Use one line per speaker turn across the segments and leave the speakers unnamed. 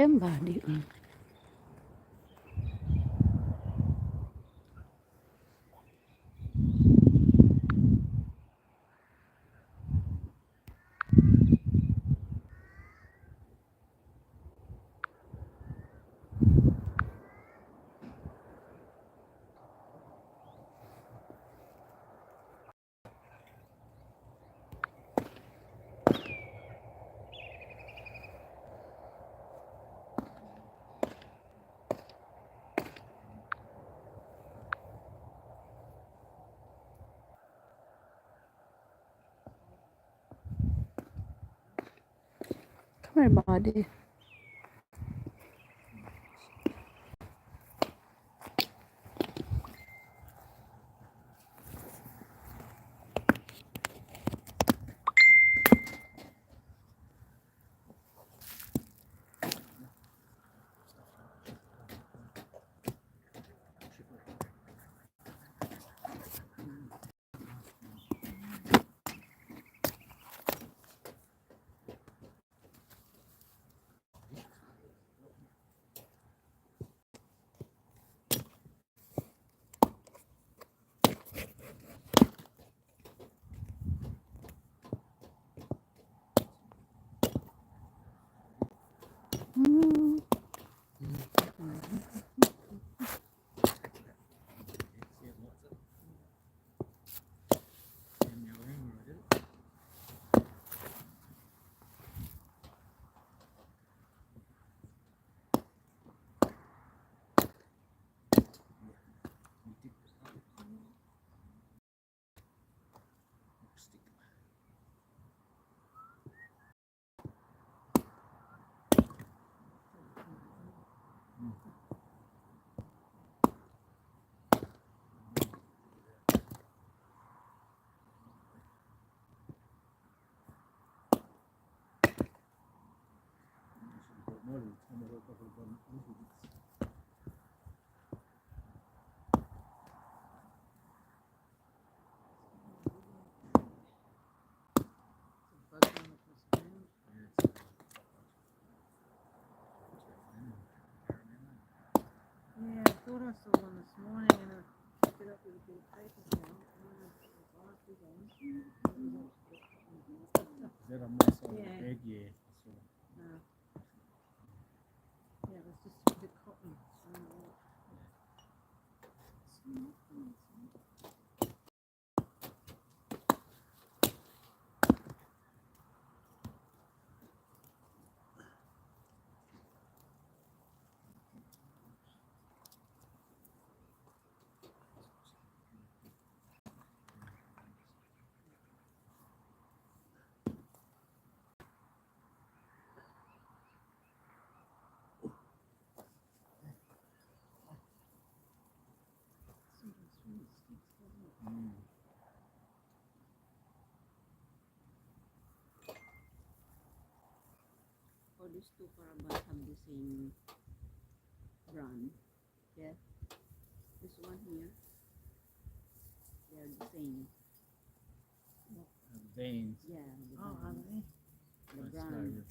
body. Come here, body. Mm.
Yeah, I thought I saw one this morning and I picked it up with a bit of paper now.
That a mess on the
Yeah.
bed, yeah. So,
No. Yeah, it was just a bit cotton.
mm.
Oh, these two parabas have the same brand. Yeah. This one here, they're the same.
Veins.
Yeah, the
Oh,
brand.
honey.
The
That's
brand.
tiger.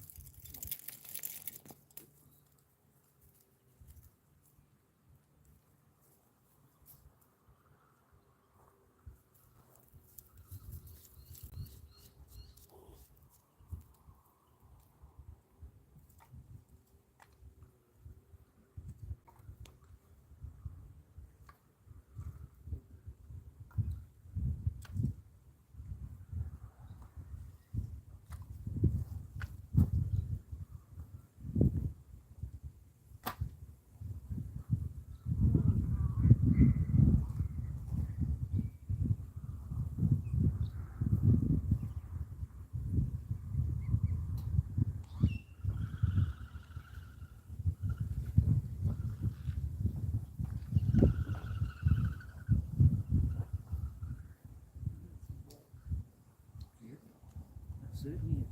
Certainly.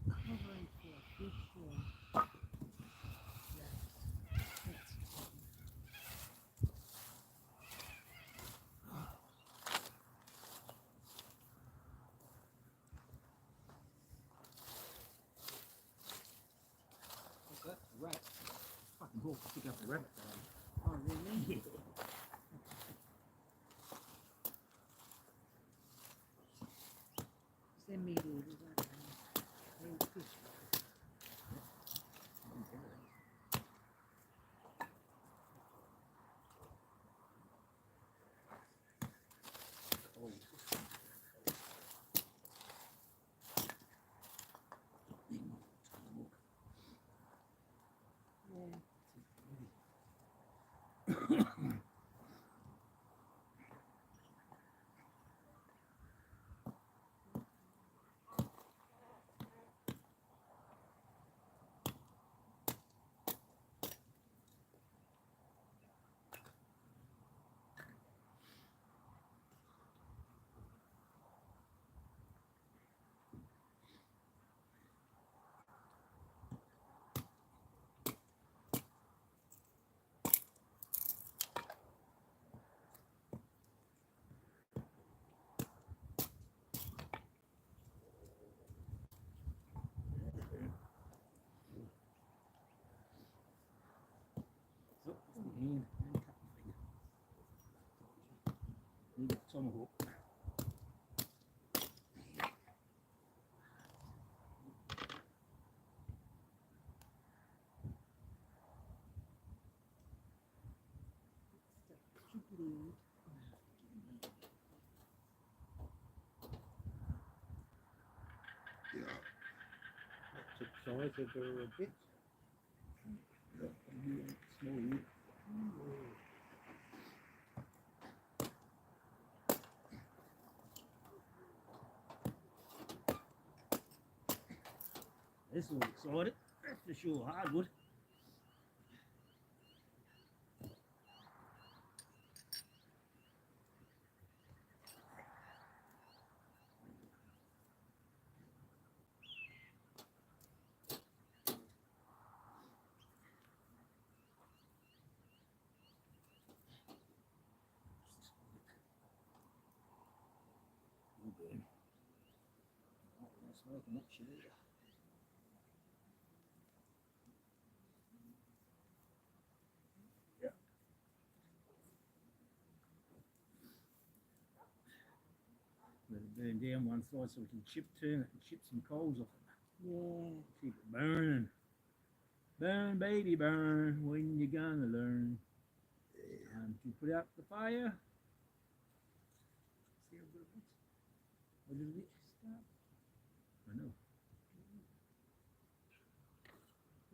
Covering for a fish here.
Go pick up a rabbit.
Oh, really?
Yeah.
Send me the fish. Yeah.
So, hand cut finger. You got tomahawk.
Chicken.
Took size of her a bit.
Small ear. This will excite it. That's for sure hardwood. Burn. Not gonna smoke much either. Let it burn down one side so we can turn it and chip some coals off it.
Yeah.
Keep it burning. Burn, baby, burn. When you gonna learn? To put out the fire. See a little bit. A little bit. Stop. I know.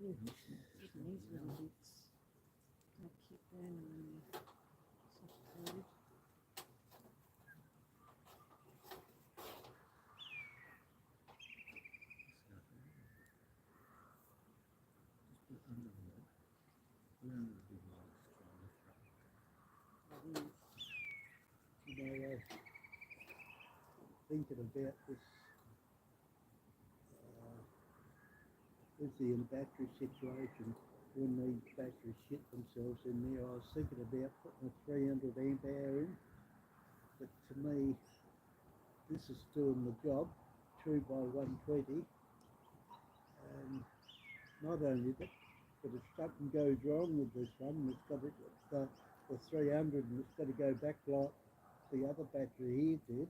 Yeah. Just these little bits. I'll keep burning when they're soft coated.
Just put it under the log. Put it under the big log. Try and lift it up.
You know, thinking about this with the battery situation, when these batteries shit themselves in there, I was thinking about putting a 300 amp hour in, but to me, this is doing the job, 2 by 120, and not only that, but if something goes wrong with this one, it's got the 300 and it's got to go back like the other battery here did.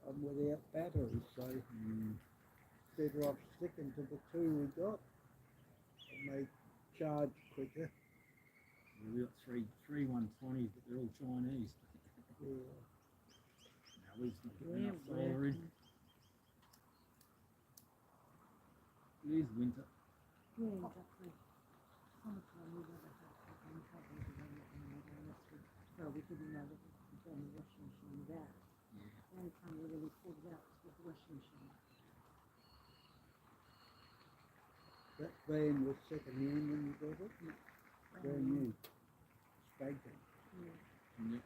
I'm without batteries, so better off sticking to the 2 we got, and they charge quicker.
Yeah, we got three 120s, but they're all Chinese.
Yeah.
Now we've not got
Yeah,
enough solar in. It is winter.
Yeah, exactly. Summertime we never have fucking coverage around it anymore unless we didn't know that we could turn the washing machine without.
Yeah.
The only time we really pulled it out was with the washing machine.
That van was second hand when you got it? Brand new. Spanking.
Yeah.
Yeah.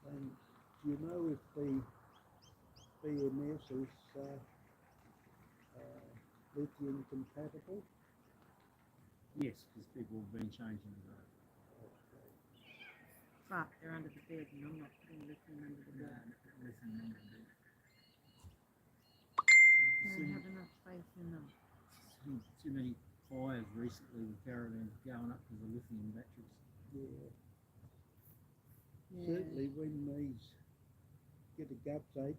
And do you know if the BMS is lithium compatible?
Yes, because people have been changing the road.
But they're under the bed and I'm not putting lithium under the bed.
Listen,
Don't have enough space in them.
too many fires recently with caravans going up because of lithium batteries.
Yeah.
Yeah.
Certainly when these get a guts ache,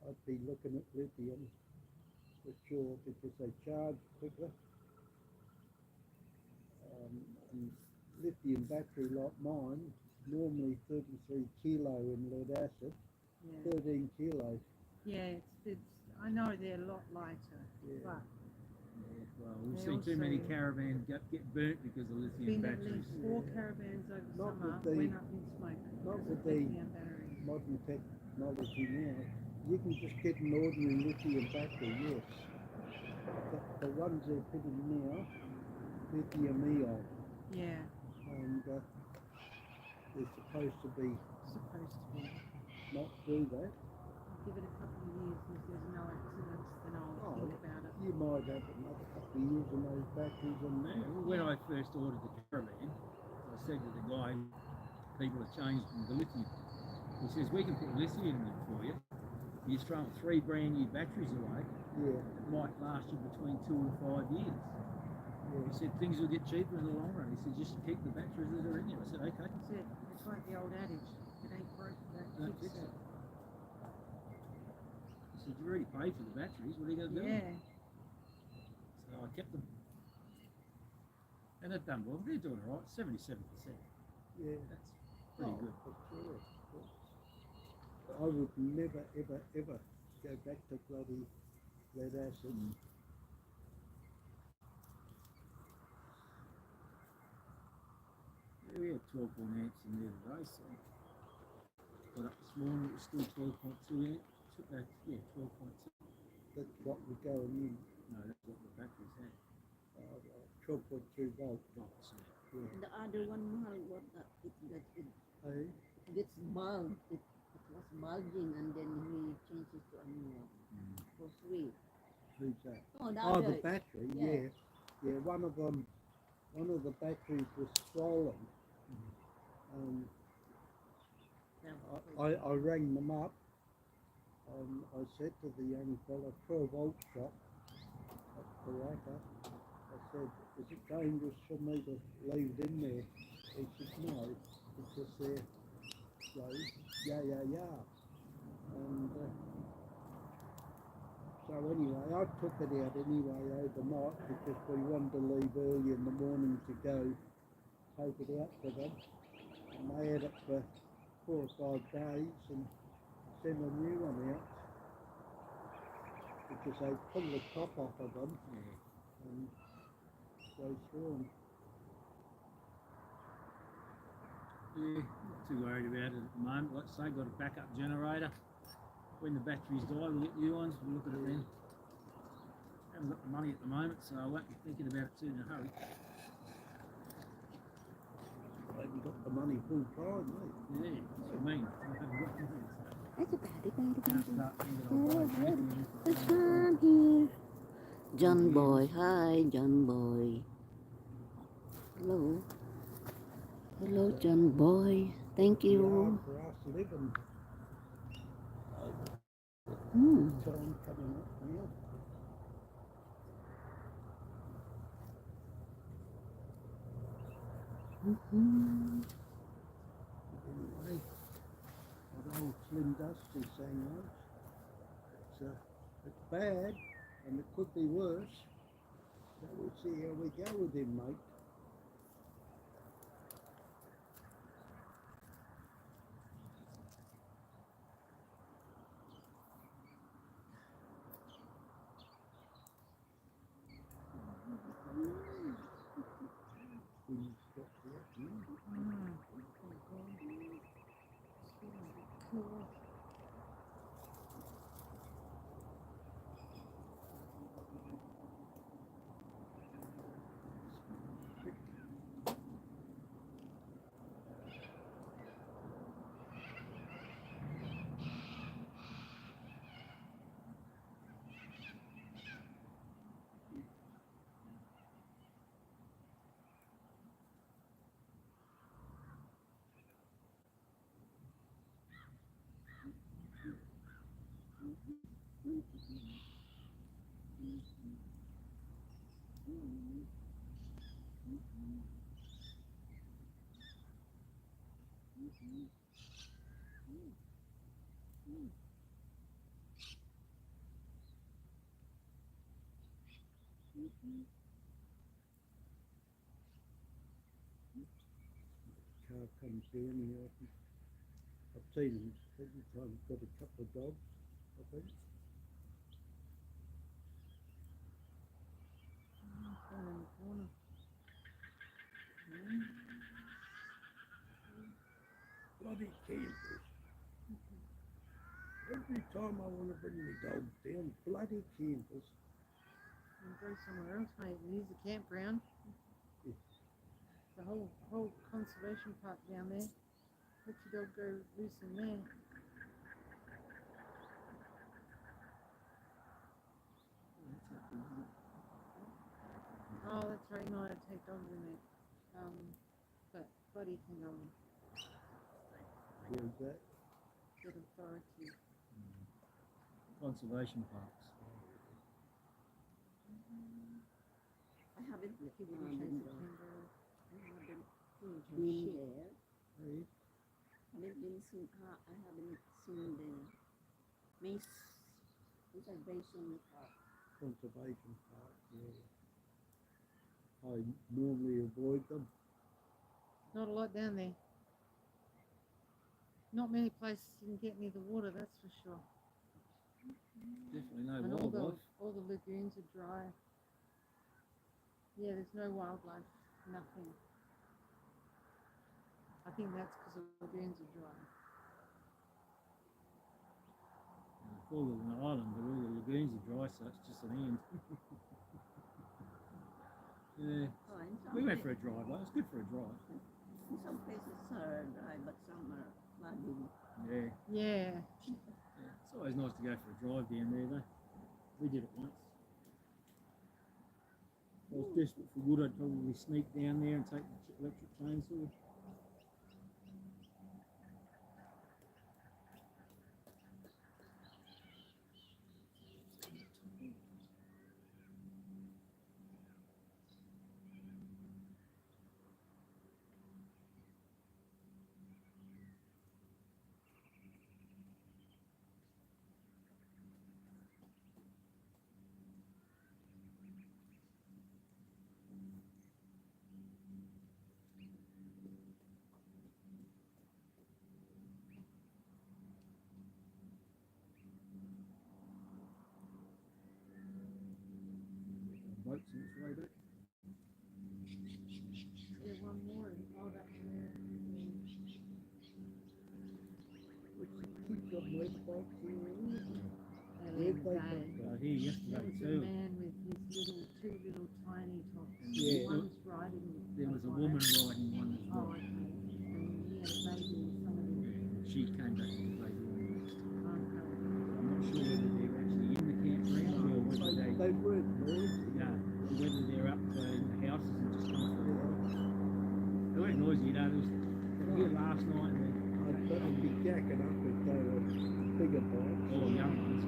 I'd be looking at lithium for sure because they charge quicker. And lithium battery like mine, normally 33 kilo in lead acid,
Yeah.
13 kilos.
Yeah, I know they're a lot lighter,
Yeah.
but
Yeah, well, we've
They
seen too many
also-
caravans get burnt because of
there's
lithium
been at
batteries.
least 4
Yeah.
caravans over
Not
summer
with the-
went up in smoke
not
because
with
of
the-
lithium batteries.
Modern technology now, you can just get an ordinary lithium battery, yes. But the ones they're fitting now, lithium ion,
Yeah,
and they're supposed to be
supposed to be.
not do that.
I'll give it a couple of years, and if there's no accidents, then I'll think about it.
You might have another couple of years on those batteries and
Yeah, well, when I first ordered the caravan, I said to the guy, people have changed from the lithium. He says, we can put lithium in for you. You throw 3 brand new batteries away,
yeah,
it might last you between 2 and 5 years.
yeah.
He said, things will get cheaper in the long run. He said, just keep the batteries that are in there. I said, okay.
That's it. It's like the old adage. If it ain't broke,
Don't
don't
fix
fix
it.
it.
He said, you already paid for the batteries, what are you going to do?
Yeah,
So I kept them. And they've done well. They're doing all right, 77%.
Yeah.
That's pretty good.
For sure. But I would never, ever, ever go back to bloody lead acid.
Yeah, we had 12 amps in there today, so got up this morning, it was still 12.2 amp. Yeah, 12.2.
That's what we're going in.
No, that's what the batteries had.
12.3 volts.
Volts, yeah.
Yeah.
the other one, mahal, what
Hey,
it gets bulged. It was bulging, and then he changed it to a new one for free.
who's that?
Oh, the
Oh,
other.
the battery.
Yeah.
Yeah. Yeah. One of the batteries was swollen. I rang them up. I said to the young fella, 12 volt shop at Karaka, I said, is it dangerous for me to leave it in there? He said, no, because they're slow, yeah. And so anyway, I took it out anyway overnight because we wanted to leave early in the morning to go take it out for them. And they had it for 4 or 5 days and sent a new one out because they pull the top off of them
Yeah.
and go through them.
Yeah, not too worried about it at the moment. Like I say, got a backup generator. When the batteries die, we'll get new ones. We'll look at it then. Haven't got the money at the moment, so I won't be thinking about it too in a hurry.
They haven't got the money full time, mate.
Yeah, that's what I mean. I haven't got the money, so
That's a baddie.
now start thinking I'll buy lithium.
What's on here? John Boy. Hi, John Boy. Hello. Hello, John Boy. Thank
It's
you.
hard for us living. Time coming up now. Anyway, what old Slim Dusty saying was, it's bad and it could be worse. So we'll see how we go with him, mate. When you stop there, Car comes down here. I've seen him every time he's got a couple of dogs, I think.
Down in the corner.
Bloody campers. Every time I want to bring my dogs down, bloody campers.
And go somewhere else, mate. Use the campground.
Yeah.
The whole conservation park down there. Let your dog go loose in there. Oh, that's right. You know how to take dogs in there. But Buddy can
Where's that?
get authority.
Conservation parks.
I haven't been there.
Hey,
I haven't been seen. I haven't seen the Mace Conservation Park.
Conservation park, yeah. I normally avoid them.
Not a lot down there. Not many places you can get near the water, that's for sure.
Definitely no
And
wildlife.
all the lagoons are dry. Yeah, there's no wildlife, nothing. I think that's because the lagoons are dry.
Call it an island, but all the lagoons are dry, so it's just an end. Yeah.
Oh, in some
We went for a drive, though. It's good for a drive.
In some places are dry, but some are flooding.
Yeah.
Yeah.
It's always nice to go for a drive down there, though. We did it once. If I was desperate for wood, I'd probably sneak down there and take the electric chainsaw. Boats on its way back.
Yeah, one more and all that there.
Keep got motorbikes here.
There
Here yesterday
was a
too.
man with his two little tiny tots.
Yeah.
One's riding.
There was a
one.
woman riding one as
Oh,
well.
okay. And he had a baby with somebody.
She came back with the baby on the next.
Okay.
I'm not sure whether they're actually in the campground or whether
They weren't noisy.
whether they're up in the houses and just come for a ride. They weren't noisy, you know. There was here last night and
I'd be jacking up if they were bigger bikes.
all young ones.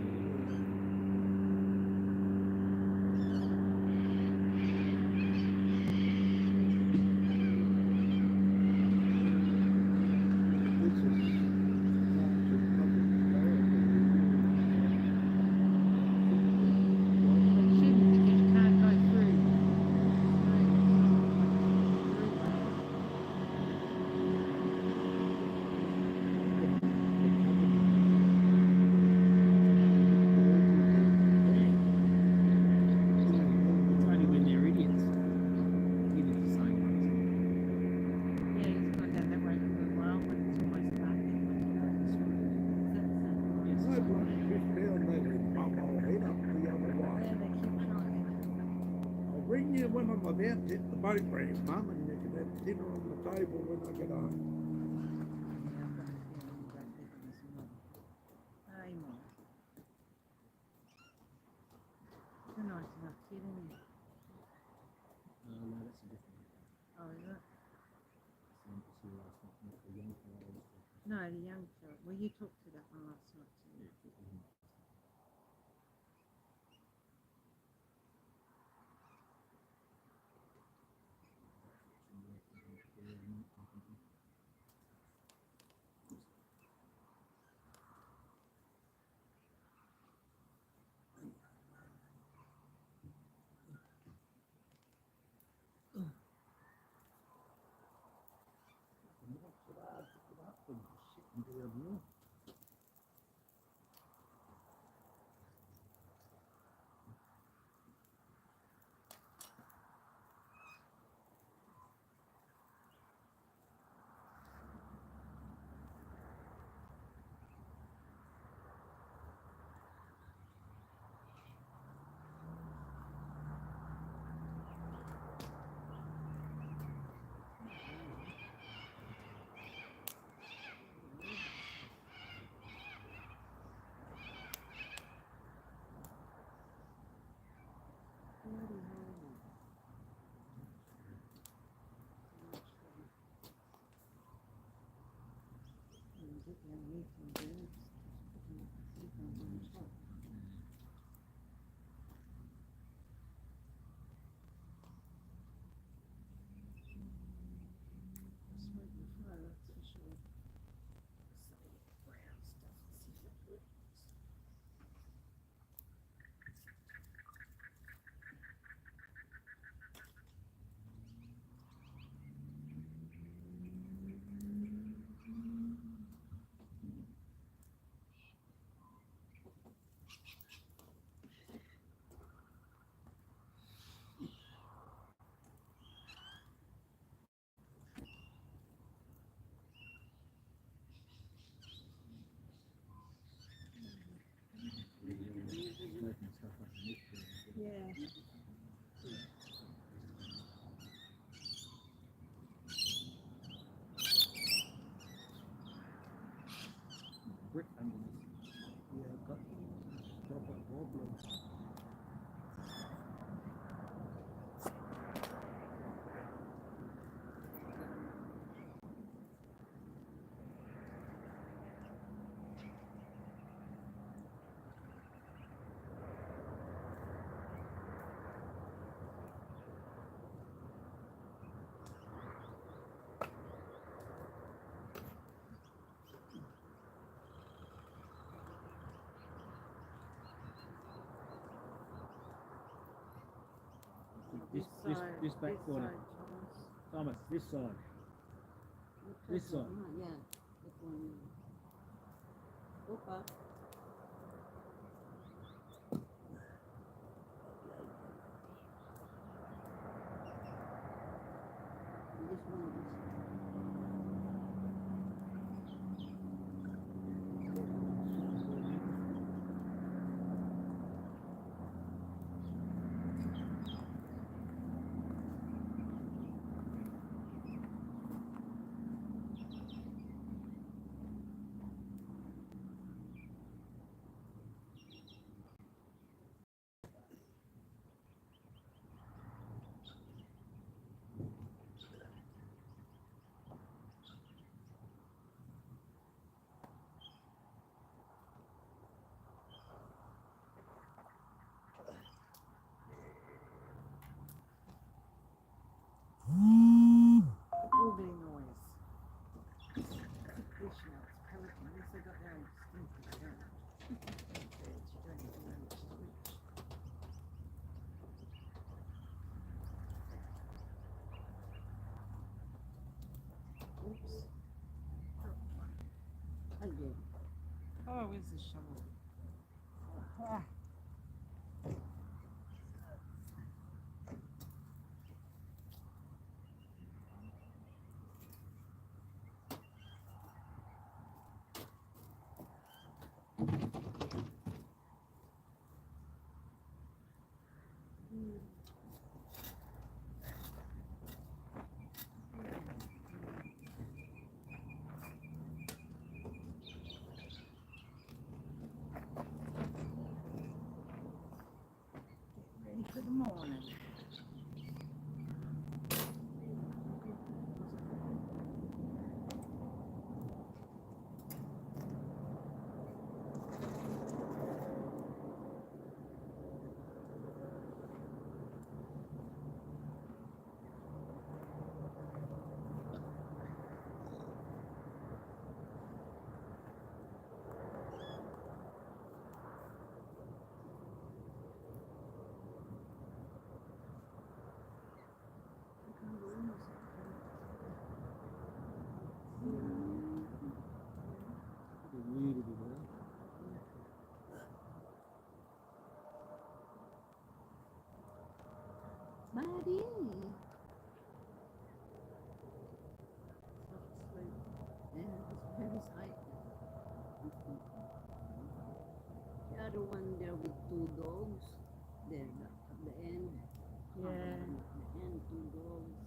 This is parts of public authority.
But shouldn't because you can't go through.
It's only when they're idiots. Idiots are saying ones.
Yeah, he's gone down that way for a while when it's almost dark.
Yes.
I bloody fish down there and bump our head up the other
Yeah,
way.
they keep trying.
I'll ring you when I'm about to hit the boat ramp, Mum, and you can have dinner on the table when I get home.
Yeah, I've got a feeling you don't think of this one. Hey, Mom. You're a nice enough kid, isn't he?
No, that's a different one.
Oh, is it?
It's the last one, not the young fellow.
No, the young fella. Well, you talked to that one last night too.
Yeah, it wasn't.
ELMA.
Yeah.
Brick underneath.
Yeah, I've got to stop it wobbling.
This back corner. Thomas, this side. This side.
Yeah. That one. Opa. This one is.
Googling noise. Fish now, it's pelleting. At least they got their own stinky sound. You don't even know which is which. Oops. Dropped one.
Again.
Oh, where's the shovel? Ah. Ready for the morning.
Buddy.
Soft sleep.
Yeah, it's very excited. The other one there with two dogs. There at the end.
Yeah.
At the end, two dogs.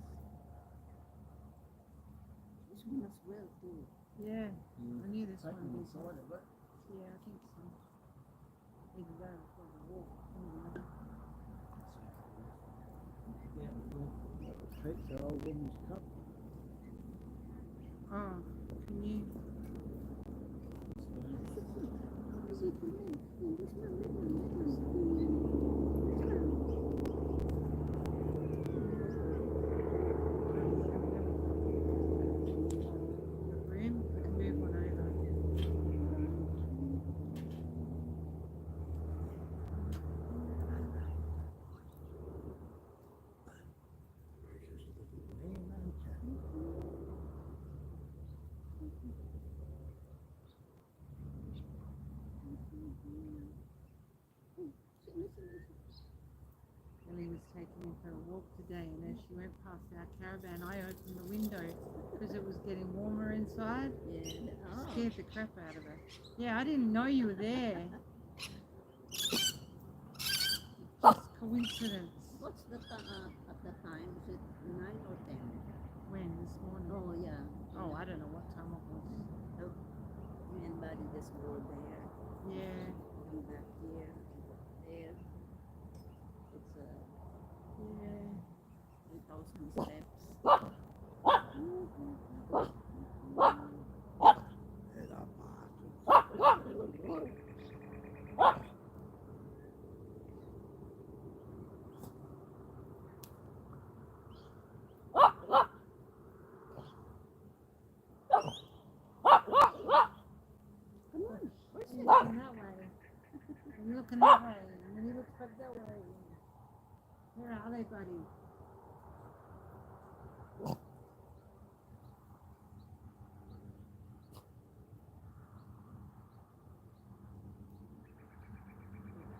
This one as well too.
Yeah. I knew this
Take
one
them
was.
inside of it.
Yeah, I think so. We can go for a walk.
Yeah, well,
Take the old woman's cup.
Oh, can you?
Is it for me? This
The broom? I can move one over. Ellie was taking him for a walk today, and as she went past our caravan, I opened the window because it was getting warmer inside.
Yeah. Oh.
Scared the crap out of her. Yeah, I didn't know you were there. Just coincidence.
What's the at the time? Is it 9 or 10?
When? This morning?
Oh yeah.
Oh, I don't know what time it was.
Me and Buddy just go there.
Yeah,
Come back here. There. It's
yeah.
3,000 steps.
And I bastard.
Come on. Where's
He's
it?
looking that way. And looking that way. And then he looks back that way. Where are they, buddy?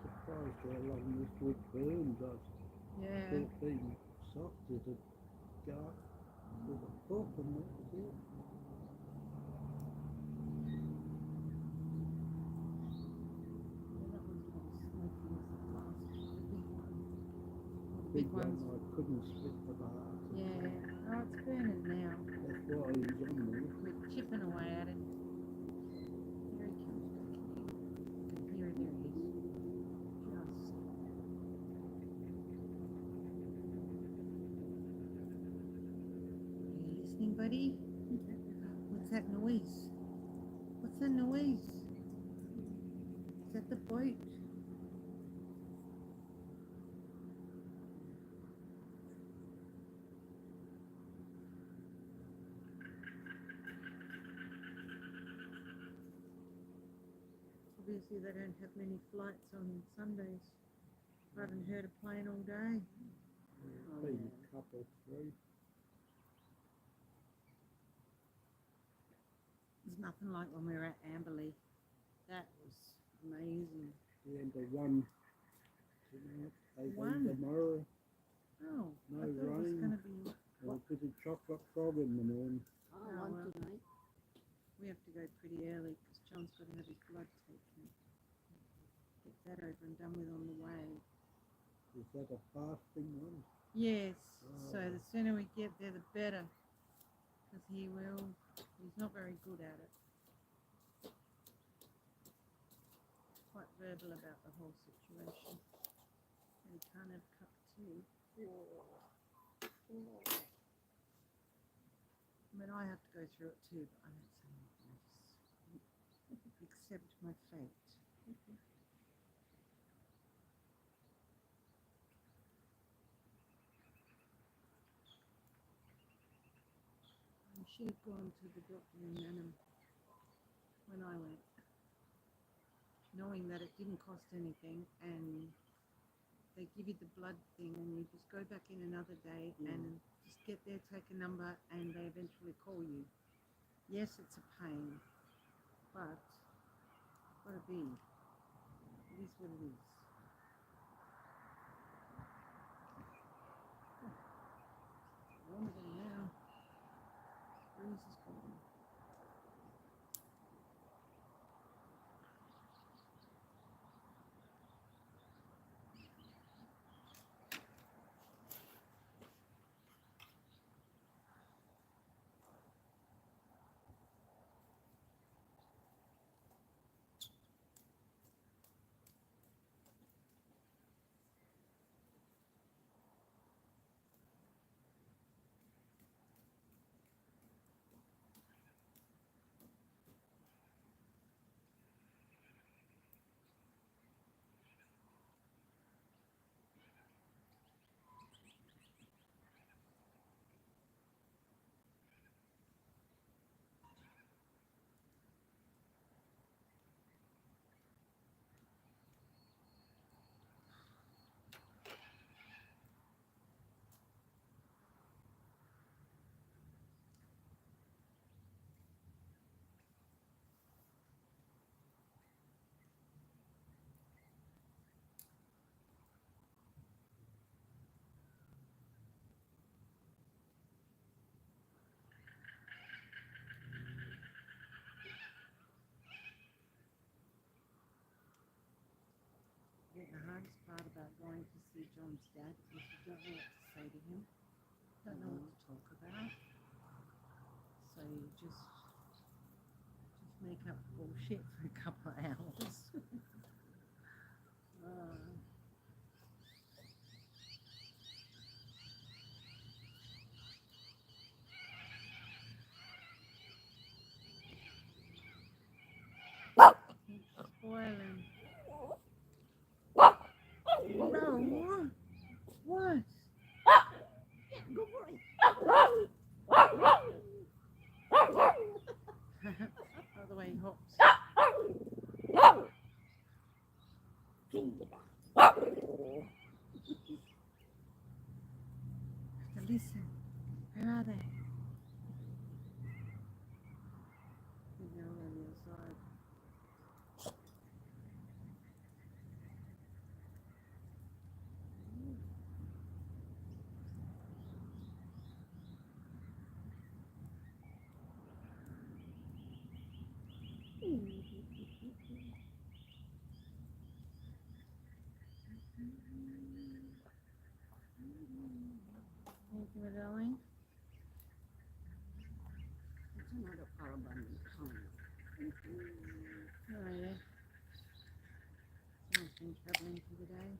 Surprised how long this wood burns. I
Yeah.
thought being soft as a gut with a hook and that was it.
That one's probably smoking as the last one. The
Big
big
one
ones.
I couldn't split the bar.
Yeah. Oh, it's burning now.
That's why he's on there.
We're chipping away at it. Here he comes back in. Here he is. Just. Are you listening, buddy? What's that noise? What's that noise? Is that the boat? Obviously, they don't have many flights on Sundays. I haven't heard a plane all day.
Oh,
Been
yeah.
a couple, three.
There's nothing like when we were at Amberley. That was amazing.
The end of one tonight. They
One?
tomorrow.
Oh,
No
I thought it was
rain.
going to be.
And a bit of chocolate frog in the morning.
Oh,
Oh,
one
well.
tonight.
We have to go pretty early because John's got to have his blood taken. Get that over and done with on the way.
Is that a fasting one?
Yes, so
Oh.
the sooner we get there, the better. Because he's not very good at it. Quite verbal about the whole situation. And he can't have a cup of tea. I mean, I have to go through it too, but I don't say anything. I just accept my fate. I should have gone to the doctor in Manham when I went, knowing that it didn't cost anything and they give you the blood thing and you just go back in another day and just get there, take a number and they eventually call you. Yes, it's a pain, but what a be. It is what it is. the hardest part about going to see John's dad is you don't know what to say to him, don't know what to talk about. So you just make up bullshit for a couple of hours. Spoiling. No. What?
Good boy.
By the way, he hops. To listen. Where are they? They're all on the other side. Thank you, darling.
It's another caravan coming.
Oh, yeah. Someone's been travelling for the day.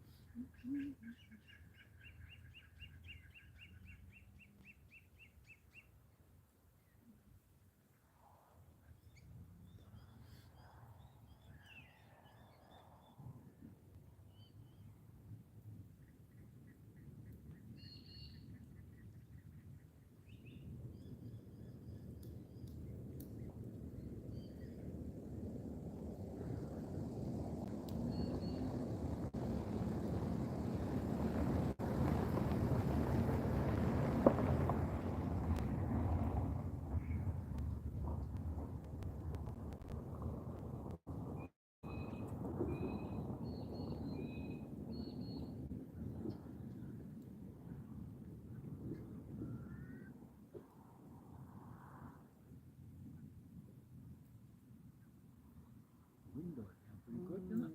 Wind died down pretty good, didn't it?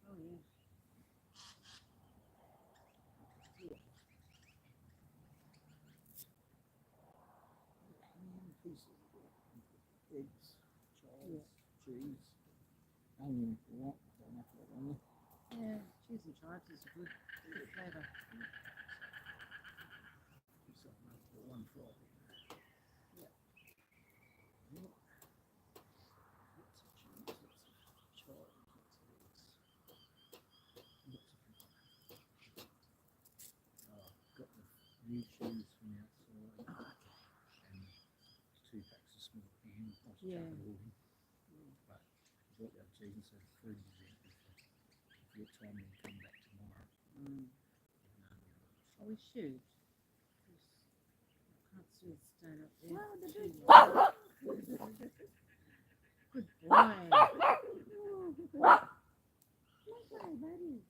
Oh, yeah.
Pieces of eggs, chives, cheese, onion if you want. Don't have to have onion.
Yeah, cheese and chives is a good flavour.
Yourself enough for one fry.
Yeah.
Yep. Lots of cheese, lots of chives, lots of eggs. Lots of fun. Oh, got the new shoes from outside. And 2 packs of small ham. I was
Yeah.
chucking it all in. But I bought the other cheese and said the fridge is empty. If you get time, then come back tomorrow.
Oh, we should. I can't see it staying up there.
Wow, the
Too
big
long. Good boy.
Okay, buddy.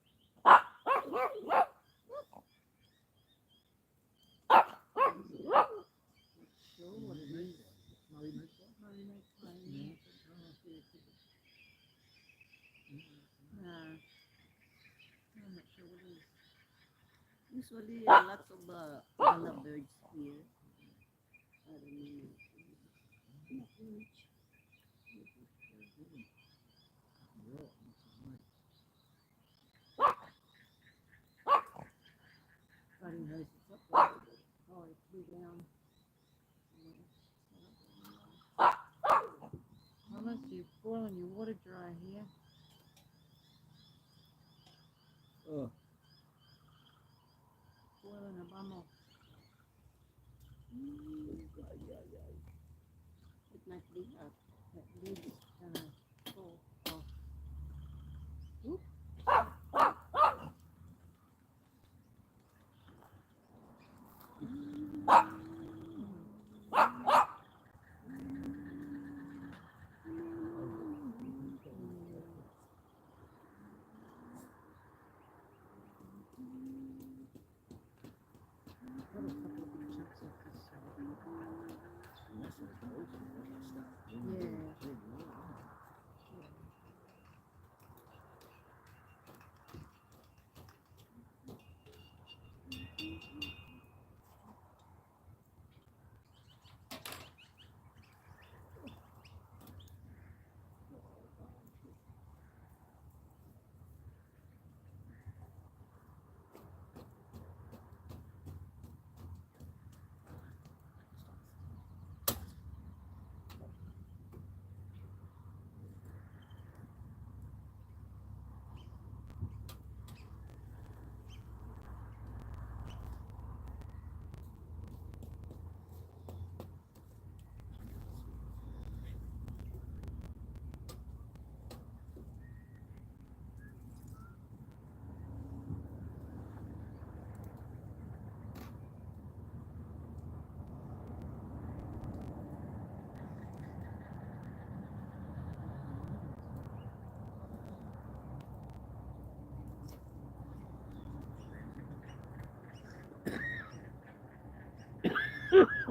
Sure what it is.
Murray meat pie?
Marinate time.
Yeah.
No. I'm not sure what it is.
Usually, lots of gala birds here. I don't know. Not much.
Right,
Buddy knows it's up there. Oh, it flew down. Thomas, you're boiling your water dry here.
oh,
Boiling a bum off.
It might be hot.
That lid is gonna fall off. Oop. Got a couple of big chunks of this.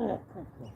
Oh, cough, cough.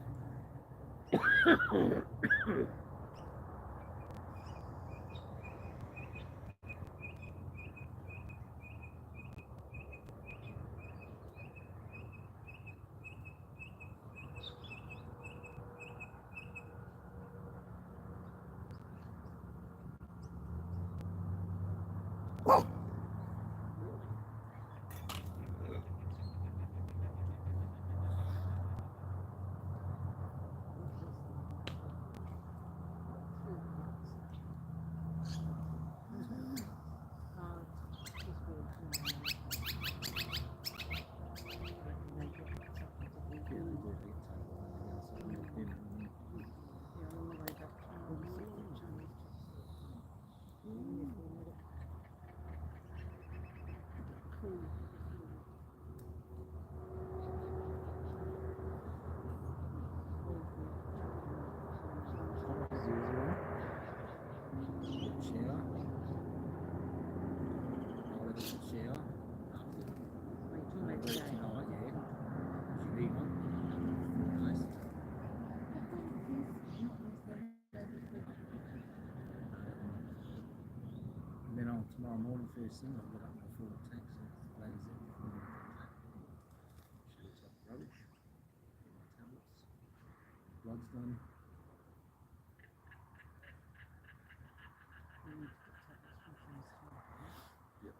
Tomorrow morning, first thing, I'll get up my full tank, so as late as it. She looks like rubbish. Tablets. Blood's done. Yep.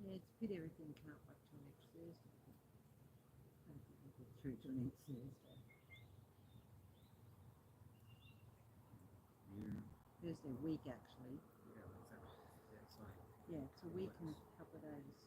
Yeah, it's a pity everything can't wait till next Thursday. I don't think we'll get through till next Thursday. Thursday week, actually.
Yeah, exactly. Yeah, so
Yeah, it's a week and a couple of days.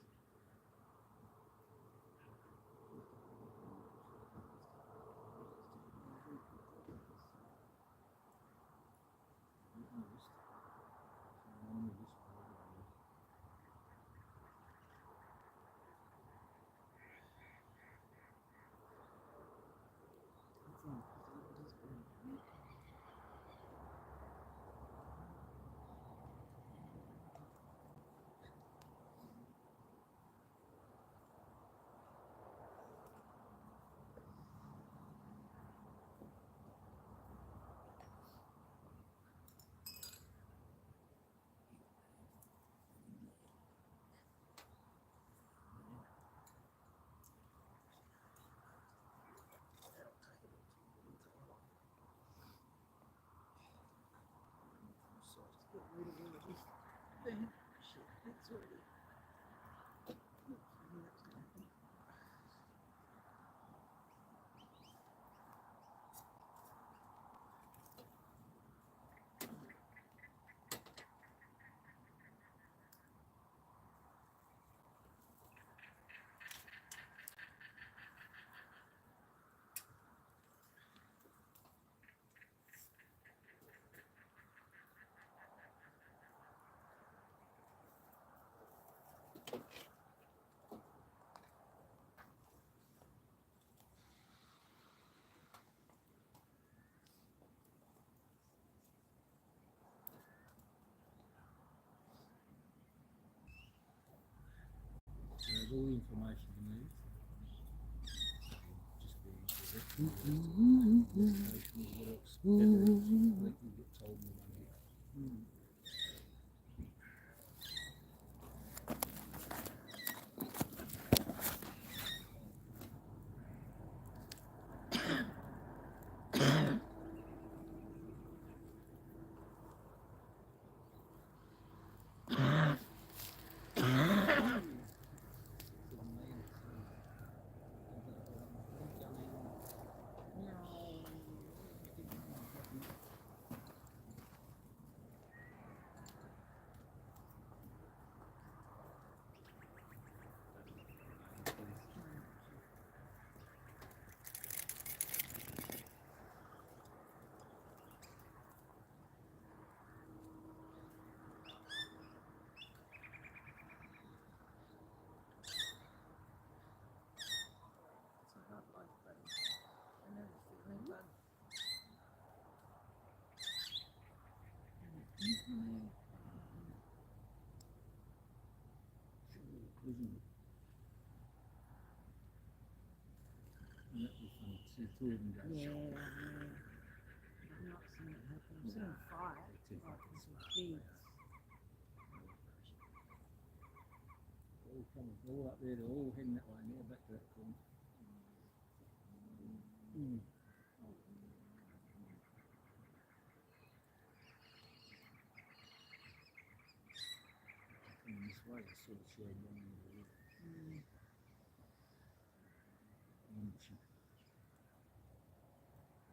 Get rid of all of this burnt shit that's already. Oops, I knew that was going to happen.
So there's all the information you need. Just be what else? Like you get told me one year. And two of them go.
Yeah, yeah. I've not seen it happen. I've seen fire,
Too
like
fucking
with
smart.
beads.
All coming, all up there, they're all heading that way now, back to that corner. Mm. Coming this way, I sort of showed one in the river.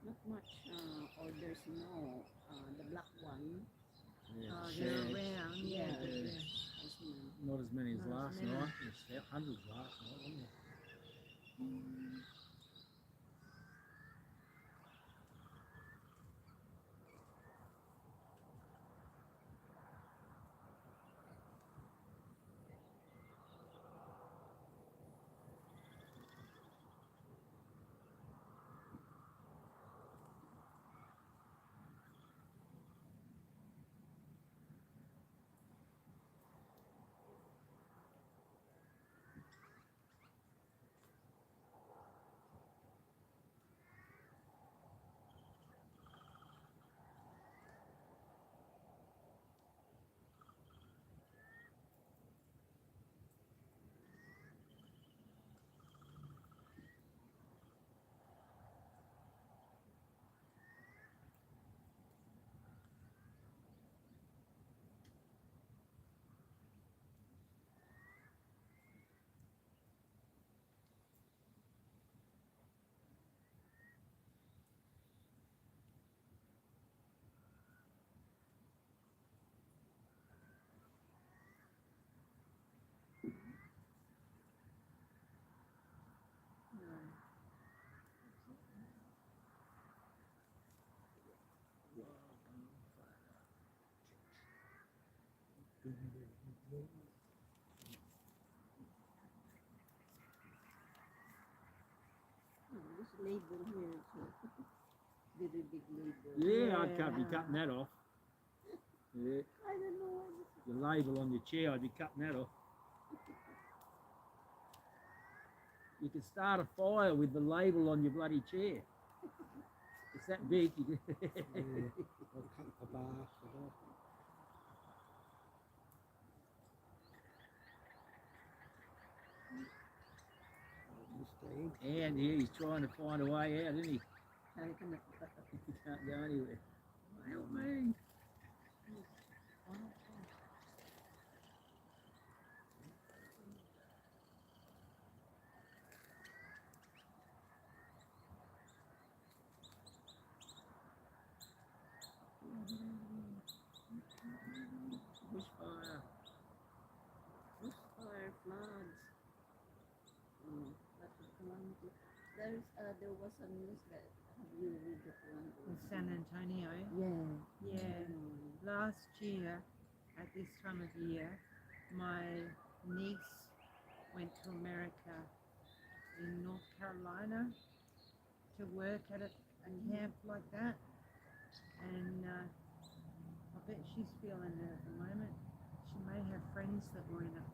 Not much orders now. The black one.
Yeah,
Oh,
the
they're
shags.
around, yeah.
Yeah.
but
Yeah.
yeah.
There's none.
Not as many as
Not as
last
many.
night. There's hundreds last night, wasn't there?
This label here too. Very big label.
Yeah, I'd be
Yeah.
cutting that off. Yeah,
I don't know why this is.
the label on your chair, I'd be cutting that off. You can start a fire with the label on your bloody chair. It's that big. You can
Yeah, I'll cut the bar for that. Understand?
And yeah, he's trying to find a way out, isn't he?
I cannot.
He can't go anywhere. Help me. Bushfire.
Bushfire, floods. Lots of calamity. There was a news that have you read that one?
In San Antonio.
Yeah.
Yeah. Last year, at this time of year, my niece went to America in North Carolina to work at a camp like that. And I bet she's feeling it at the moment. She may have friends that were in it.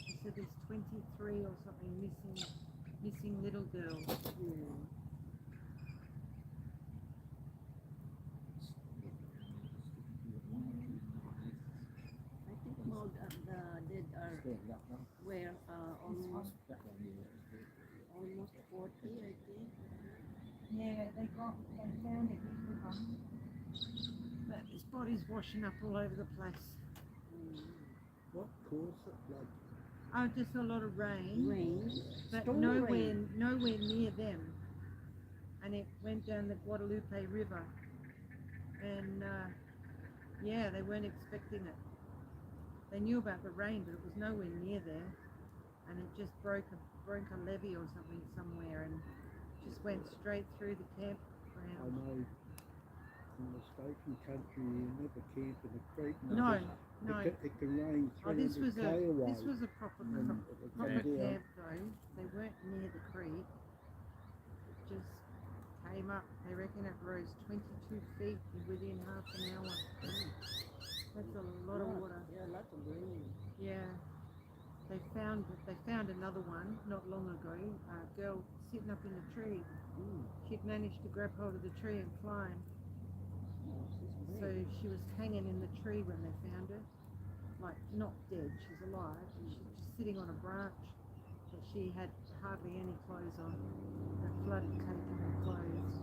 She said there's 23 or something missing little girls.
Yeah. I think about the dead are
Stand up, no?
where almost
That one, yeah.
almost 40, I think.
Yeah, they found a heap of them. But his body's washing up all over the place.
What caused it? Like,
Oh, just a lot of rain,
Rain.
but
Storm
nowhere
rain.
near them. And it went down the Guadalupe River. And yeah, they weren't expecting it. They knew about the rain, but it was nowhere near there. And it just broke a levee or something somewhere and just went straight through the
I
campground.
know in the Station country you never camp in a creek.
No,
because
no.
It can rain
Oh, this
300
was
K away.
this was a proper
and it'll
proper
come down.
camp though. They weren't near the creek. It just came up. They reckon it rose 22 feet within half an hour. That's a lot of water.
Yeah, lots of rain.
Yeah. They found another one not long ago. A girl sitting up in the tree.
Mm.
She'd managed to grab hold of the tree and climb.
Oh, she's
So
brave.
she was hanging in the tree when they found her. Like, not dead, she's alive. She's just sitting on a branch. But she had hardly any clothes on. The flood had taken her clothes.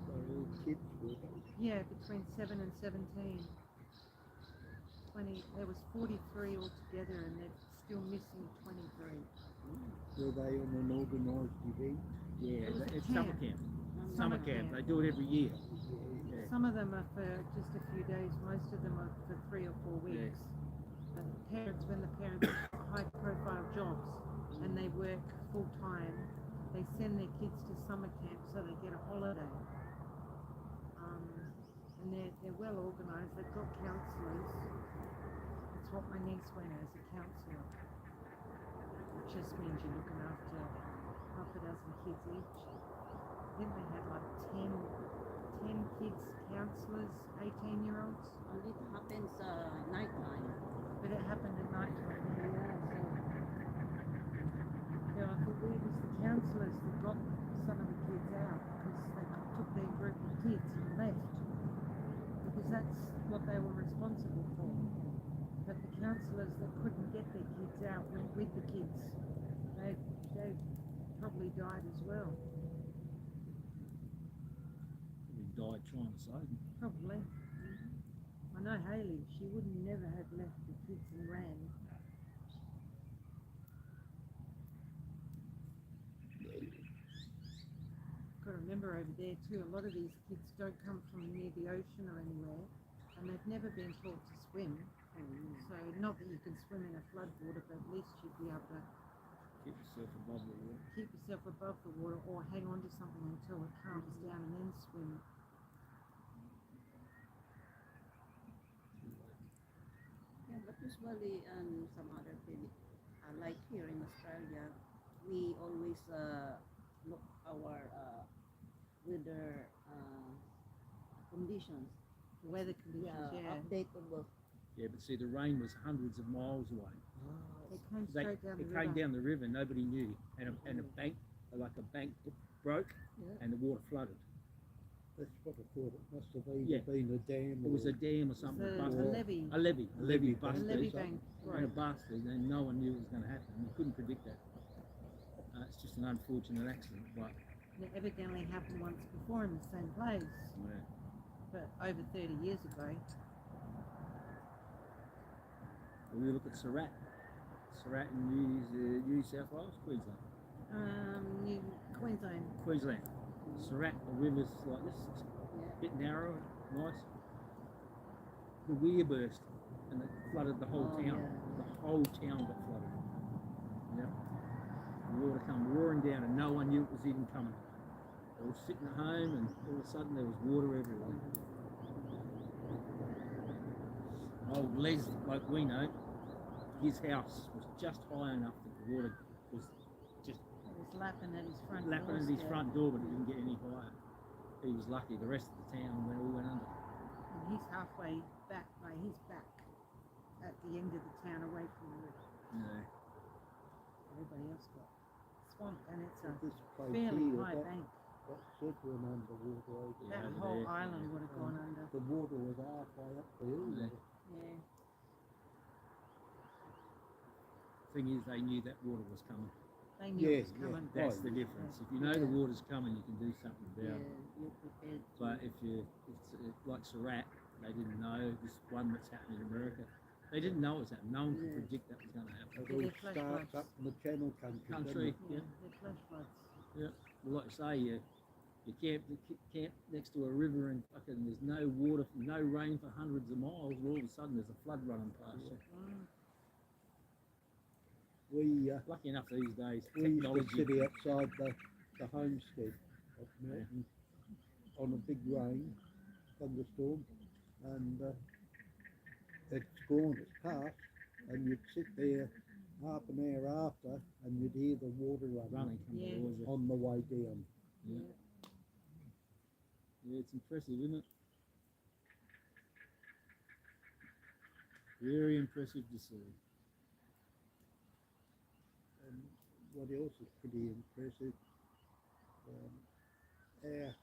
So all kids were they?
Yeah, between 7 and 17. 20, there was 43 altogether and they're still missing 23.
Were they on an organised event?
Yeah,
It was a
it's
camp.
summer camp.
Mama,
Summer
Summer
camp.
camp.
They do it every year.
Yeah.
Some of them are for just a few days, most of them are for 3 or 4 weeks. But parents, when the parents have high profile jobs and they work full time, they send their kids to summer camp so they get a holiday. And they're well organised, they've got counsellors. That's what my niece went as, a counsellor. It just means you're looking after half a dozen kids each. I think they had like 10 kids, counsellors, 18-year-olds.
And it happens nighttime.
But it happened at night time.
Yeah, so
Yeah, I thought it was the counsellors that got some of the kids out because they took their group of kids and left. Because that's what they were responsible for. But the counsellors that couldn't get their kids out went with the kids. They probably died as well.
We died trying to save them.
Probably. I know Hayley, she would never have left the kids and ran. Got to remember over there too, a lot of these kids don't come from near the ocean or anywhere, and they've never been taught to swim. So not that you can swim in a flood water, but at least you'd be able to
Keep yourself above the water.
keep yourself above the water or hang on to something until it calms down and then swim.
yeah, but usually some other thing, like here in Australia, we always look our weather conditions.
The weather conditions, yeah.
Updatable.
Yeah, but see, the rain was hundreds of miles away.
It came
They,
straight down the
it
river.
came down the river, nobody knew, and a bank, like a bank, broke,
Yeah.
and the water flooded.
That's what I thought. It must have either
Yeah.
been a dam
It was
or
a dam or
It's
something.
a
busted.
levee.
A levee
Levee
A
busted.
levee
something.
bank,
And
right.
it busted, and no one knew it was going to happen. You couldn't predict that. It's just an unfortunate accident, but
It evidently happened once before in the same place,
yeah.
but over 30 years ago.
Well, we look at Surat. Surat in New South Wales, Queensland.
New Queensland.
Queensland. Surat, the river's like this, it's
Yeah.
a bit narrow, nice. The weir burst and it flooded the whole
Oh,
town.
yeah.
The whole town got flooded. Yep. The water come roaring down and no one knew it was even coming. They were sitting at home and all of a sudden there was water everywhere. Old Les, like we know, his house was just high enough that the water was just
It was lapping at his front
lapping at his
doorstep.
front door, but it didn't get any higher. He was lucky. The rest of the town all went under.
And he's halfway back, like he's back at the end of the town away from the river.
Yeah.
Everybody else got swamped and it's a
this place
fairly
here.
high
That,
bank.
that shed went underwater over
Yeah,
That
over
whole
there.
island would have gone under.
The water was halfway up the hill.
Yeah.
Yeah.
Thing is, they knew that water was coming.
They knew it was
Yeah,
coming.
That's
Right.
the difference. If you know the water's coming, you can do something
Yeah,
about it.
you're prepared.
But if it's like Surat, they didn't know this one that's happening in America. They didn't know it was happening. No one could
Yeah.
predict that was going to happen.
It
Yeah,
all
they're flash
starts
floods.
up in the Channel country. doesn't
Country.
it?
Yeah,
Yeah.
they're flash floods.
Well, like I say, you camp next to a river and fucking there's no water, no rain for hundreds of miles. All of a sudden, there's a flood running past you.
Mm.
We
Lucky enough these days,
we used to
technology.
sit outside the homestead at Melton on a big rain, thunderstorm, and it's gone, it's passed, and you'd sit there half an hour after and you'd hear the water
Running
running
coming
Yeah.
towards you.
on the way down.
Yeah. Yeah, it's impressive, isn't it? Very impressive to see.
And what else is pretty impressive? Our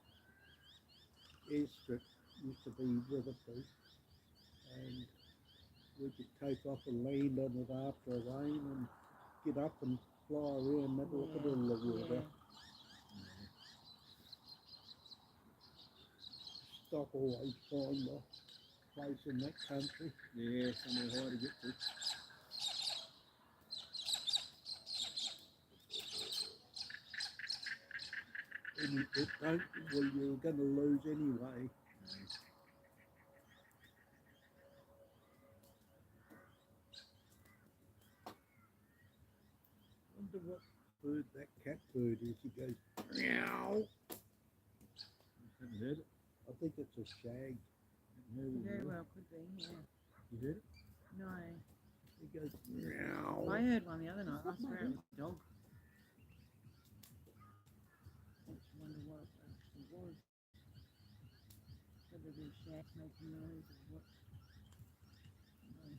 airstrip used to be weatherproof, and we could take off and land on it after a rain and get up and fly around and have a look at all the water. Stock always find a place in that country.
Yeah, somewhere high to get to.
And if it don't, well, you're going to lose anyway. Wonder what bird that cat bird is. He goes, meow.
Haven't heard it.
I think it's a shag.
Haven't heard it.
Very well could be, yeah.
You heard it?
No.
He goes, meow.
I heard one the other night. I swear it was a dog. I wonder what it actually was. Whether the shack making noise or what. No.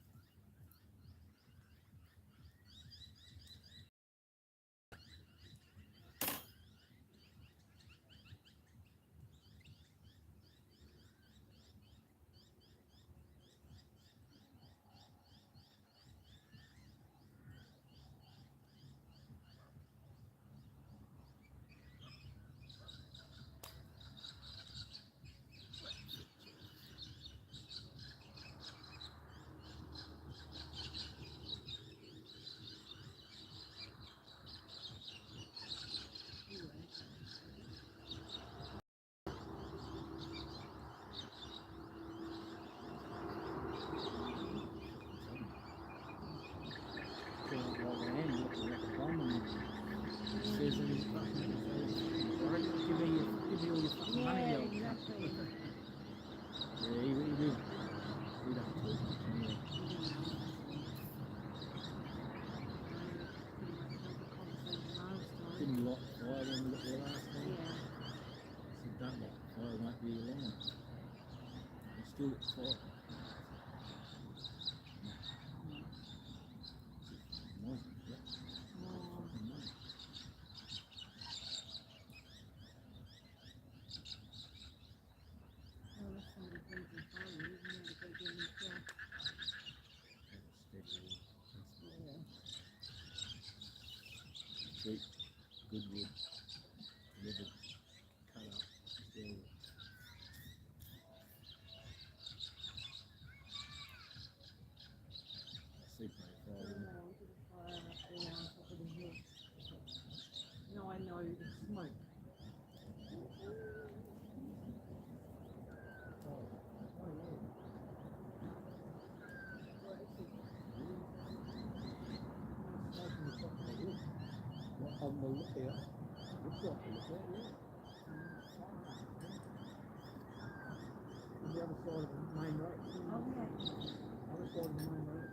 Still at 4. Cheap, good wood, never cut up, still.
No, I know the smoke.
On the lookout. Looks like a lookout, yeah.
On the other side of the main road.
Okay.
Other side of the main road.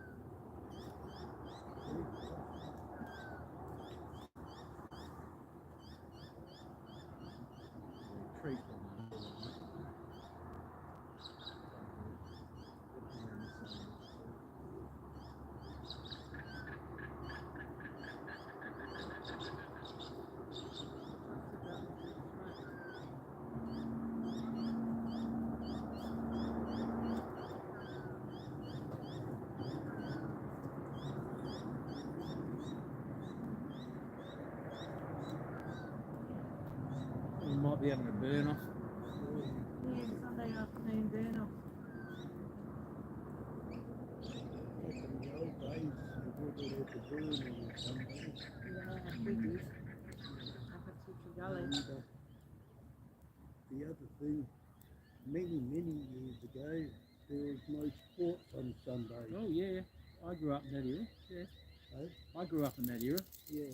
Tree You might be having a burn off.
Yeah, Sunday afternoon burn off.
Back in the old days, you wouldn't have to burn on a Sunday.
Yeah, we did. Up at Teacher Gully.
And the other thing, many years ago, there was no sports on Sunday.
Oh yeah, I grew up in that era. Yeah,
Eh?
I grew up in that era.
Yeah.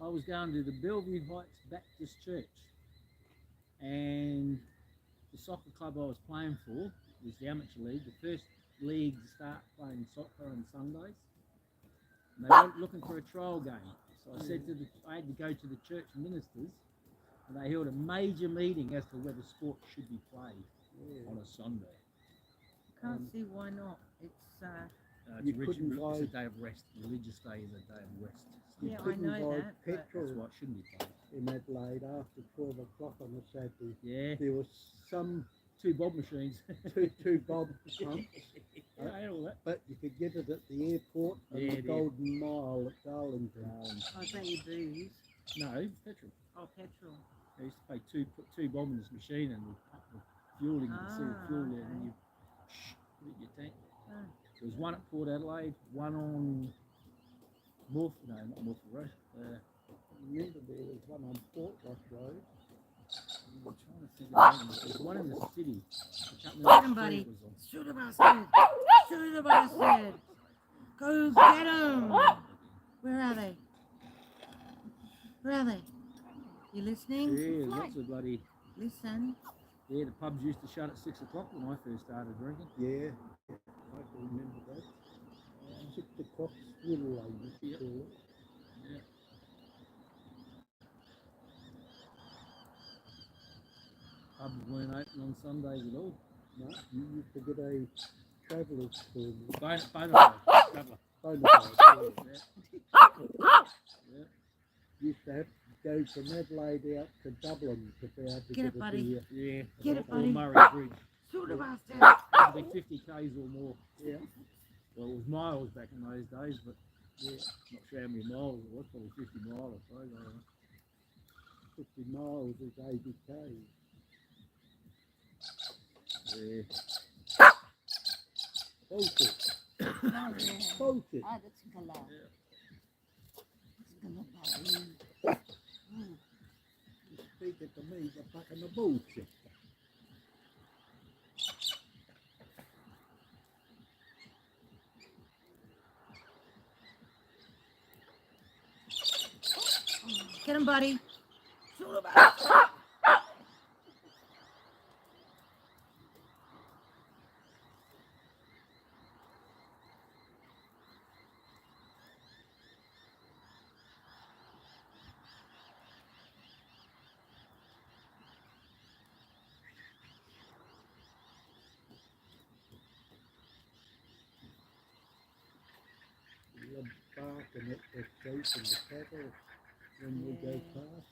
I was going to the Bellevue Heights Baptist Church, and the soccer club I was playing for was the amateur league, the first league to start playing soccer on Sundays. And they were looking for a trial game, so I said I had to go to the church ministers, and they held a major meeting as to whether sport should be played on a Sunday.
Can't see why not. It's
It's
You couldn't
it's
go-
a day of rest. Religious day is a day of rest.
You
Yeah, I
couldn't
know
buy
that, but-
That's
petrol
why it shouldn't be paid.
in Adelaide after 12 o'clock on a Saturday.
Yeah,
There was some
2 bob machines.
two bob pumps,
Yeah, I had all that.
but you could get it at the airport and
Yeah,
the
there.
Golden Mile at Darlington.
I bet you booze.
No, petrol.
Oh, petrol.
I used to pay put 2 bob in this machine and we'd pump the fuel in, you can see the
Ah,
fuel there, and
okay.
you put it in your tank.
Ah.
There was one at Port Adelaide, one on not Morpeth Road.
Remember there was one on Port Rock Road.
I'm trying to think of the name. There's one in the city. I can't remember
Get him,
what
buddy.
street it was on.
Shoot the bastard. Shoot the bastard. Go get him. Where are they? Where are they? You listening?
Yeah, lots of bloody.
Listen.
Yeah, the pubs used to shut at 6 o'clock when I first started drinking.
Yeah, I can remember that. 6 o'clock swill, I used to
Yep.
call it.
Yeah. Pubs weren't open on Sundays at all.
No, you used to get a traveller's permit.
Bonafide. Traveller.
Bonafide, yeah.
Yeah.
Used to have to go from Adelaide out to Dublin to be able to
Get it,
a
buddy.
beer.
Yeah.
Get it,
Or
buddy.
Murray Bridge.
Shoot the bastard.
It'd be 50 k's or more.
Yeah,
Well, it was miles back in those days, but yeah, not sure how many miles it was. Probably 50 miles, I suppose. I don't know.
50 miles is 80 k's.
Yeah.
Bullshit.
No, yeah.
Bullshit.
Ah, that's gala.
Yeah.
It's gala pa.
You're speaking to me, you're fucking the bullshit.
Get him, buddy. Shoot the bastard.
You're barking at the sheep and the cattle when we go
Yeah.
past.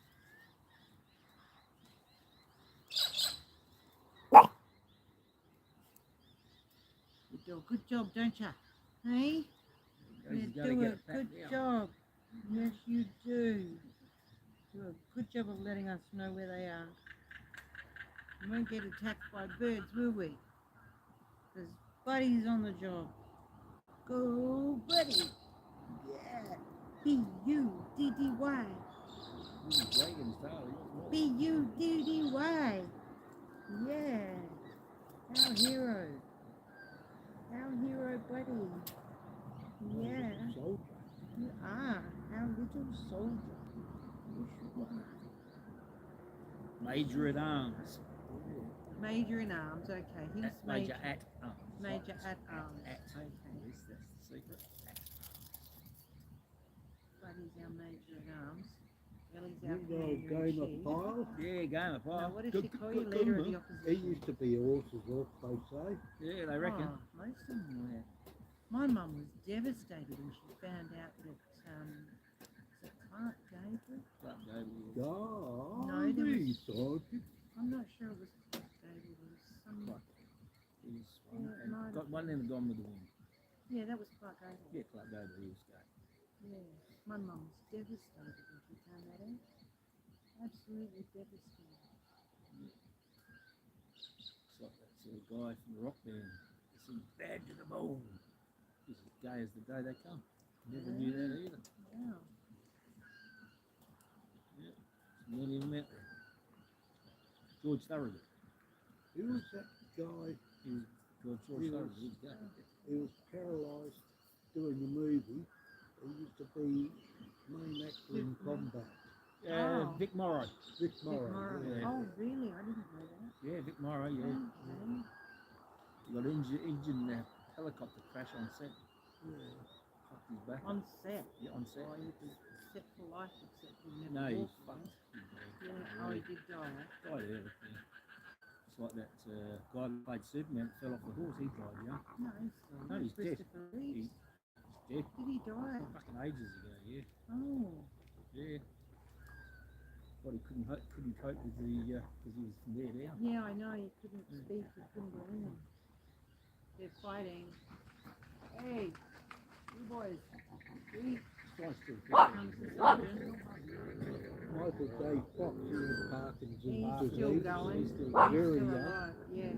You do a good job, don't you? Hey? You
You gotta
do
get
a
it back
good
now.
job. Yes, you do. Do a good job of letting us know where they are. We won't get attacked by birds, will we? Because Buddy's on the job. Go, Buddy. Yeah. B-U-D-D-Y.
Dragons, darling.
B-U-D-D-Y. Yeah. Our hero. Our hero, Buddy. Yeah.
Soldier.
You are our little soldier. You should be.
Major at arms.
Major in arms, okay. He's
Major at arms.
Major at arms.
At.
Okay.
Yes, that's the secret. At.
Buddy's our major in arms. Ellie's
You
our
know
commander in
Game of
chief.
Pile?
Yeah, going up.
Now, what does she call you? Leader of the
He
opposition.
used to be a horse's horse, they say.
Yeah, they reckon.
Oh, most of them were. My mum was devastated when she found out that was it Clark Gable?
Clark Gable.
Oh,
No, there was-
Sergeant.
I'm not sure it was Clark Gable. There was some.
Clark. He's
Yeah,
one. And
no.
got one in Gone with the Wind.
Yeah, that was Clark Gable.
Yeah, Clark Gable, he was going.
Yeah, my mum was devastated when she found that out. Absolutely devastated.
It's like that sort of guy from the rock band. It's in bad to the bone. He's as gay as the day they come. Never knew that either.
Wow.
Yeah. Never even met them. George Thorogood.
Who was that guy?
He was George
He
Thorogood.
was-
He was gay.
He was paralysed doing the movie. He used to be main actor in Combat.
Oh.
Vic Morrow.
Vic
Vic
Morrow.
Morrow.
Yeah.
Oh, really? I didn't know that.
Yeah, Vic Morrow, yeah.
Okay.
He got injured in a helicopter crash on set.
Yeah.
Fucked his back.
On set.
Yeah, on set.
Oh, he was set for life, except he never
No, he's
walked
fucked.
once.
He
Yeah.
died.
Oh, he did die.
Died early. Yeah. It's like that guy that played Superman that fell off the horse. He died young.
No, he's still
No, he's dead.
Christopher Reeves.
Dead.
Did he die?
Fucking ages ago, yeah.
Oh.
Yeah. But he couldn't cope with the, because he was from there down.
Yeah, I know. He couldn't speak. He couldn't go in. They're fighting. Hey, you boys. We
Twice still
come to Sergeant.
Michael J. Fox in Parkinson's
He's
disease.
still going.
He's still
He's
very
still
young.
alive. Yeah.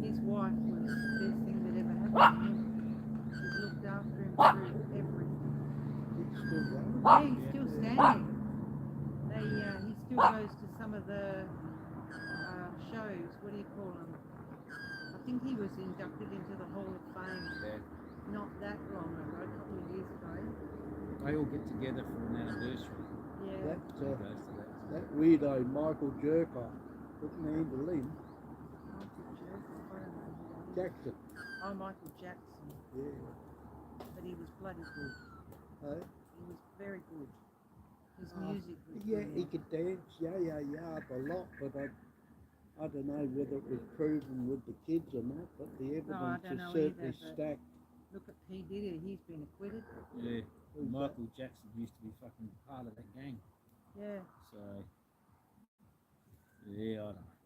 His wife was the best thing that ever happened to him. She's looked after him through everything.
He's still going.
Yeah, he's still standing. He still goes to some of the shows. What do you call them? I think he was inducted into the Hall of Fame
Yeah.
not that long ago, a couple of years ago.
They all get together for an anniversary.
Yeah.
That,
He goes to that.
that weirdo Michael Jerkoff couldn't handle him.
Michael Jackson. I don't know who that is.
Jackson.
Oh, Michael Jackson.
Yeah.
But he was bloody good.
Hey?
He was very good. His music was
Yeah, he
brilliant.
could dance, yeah, a lot, but I don't know whether it was proven with the kids or not, but the
No, I
evidence
don't
is
know
certainly
either, but-
stacked.
Look at P. Diddy, he's been acquitted.
Yeah.
Who's
Michael Jackson used to be fucking part of that gang.
Yeah.
So, yeah, I don't know.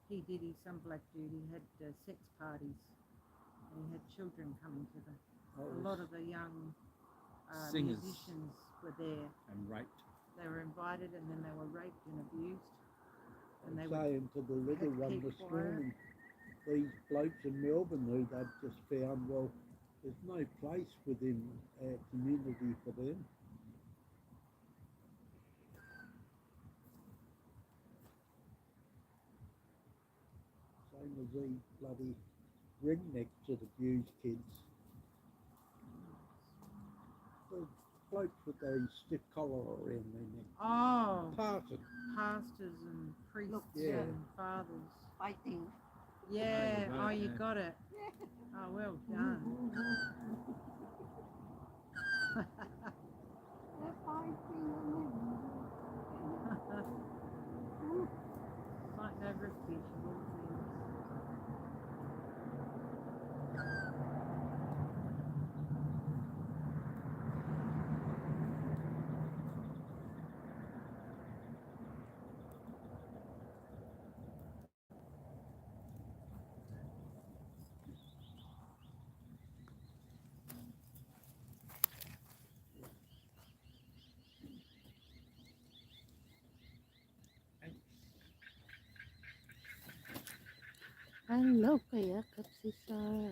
P. Diddy, some black dude, he had sex parties. And he had children coming to them. A lot of the young
Singers.
musicians were there.
And raped.
They were invited and then they were raped and abused. And they
I'm
were,
saying to the little
had to
one
keep
this
quiet.
morning, these blokes in Melbourne who they've just found, well, there's no place within our community for them. Same as these bloody ringnecks that abuse kids. The blokes with those stiff collar around their neck.
oh,
Parson.
pastors and priests
Yeah.
and fathers.
Fighting.
Yeah,
right,
oh, you
yeah.
got it. Oh, well done.
They're fighting.
Fighting over a fish of all things.
Hello kaya si Sir.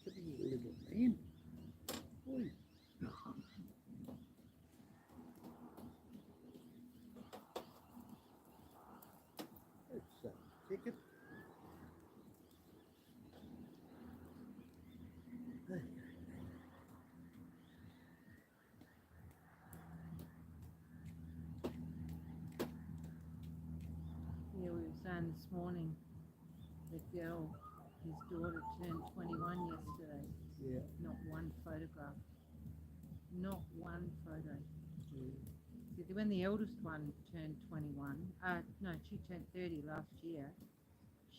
Pretty little man. Oi. That's a ticket.
Yeah, we were saying this morning, the girl, his daughter turned 21 yesterday.
Yeah.
Not one photograph. Not one photo.
Yeah.
See, when the eldest one turned 21, no, she turned 30 last year,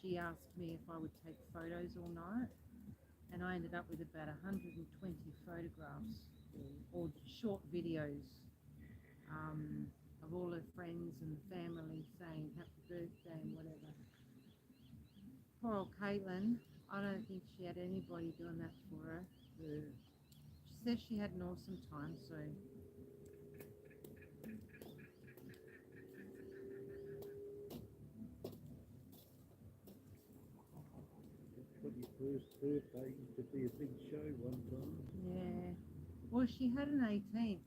she asked me if I would take photos all night, and I ended up with about 120 photographs, or short videos, of all her friends and family saying happy birthday and whatever. Poor old Caitlin, I don't think she had anybody doing that for her.
Yeah.
She says she had an awesome time, so
For your first birthday, it could be a big show one time.
yeah. Well, she had an 18th,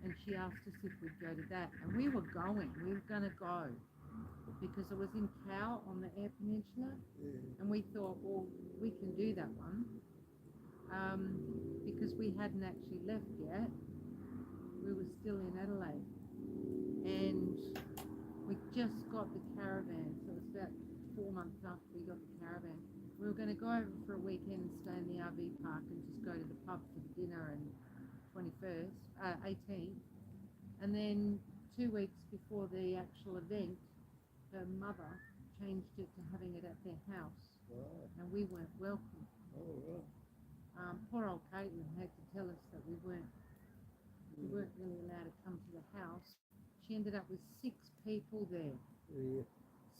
and she asked us if we'd go to that, and we were going. We were going to go because it was in Cow on the Eyre Peninsula,
Yeah.
and we thought, well, we can do that one because we hadn't actually left yet. We were still in Adelaide, and We just got the caravan, so it was about 4 months after we got the caravan. We were going to go over for a weekend and stay in the RV park and just go to the pub for dinner and 18th. And then 2 weeks before the actual event, her mother changed it to having it at their house,
Right.
and we weren't welcome.
Oh, right.
Poor old Caitlin had to tell us that we weren't really allowed to come to the house. She ended up with 6 people there.
Yeah.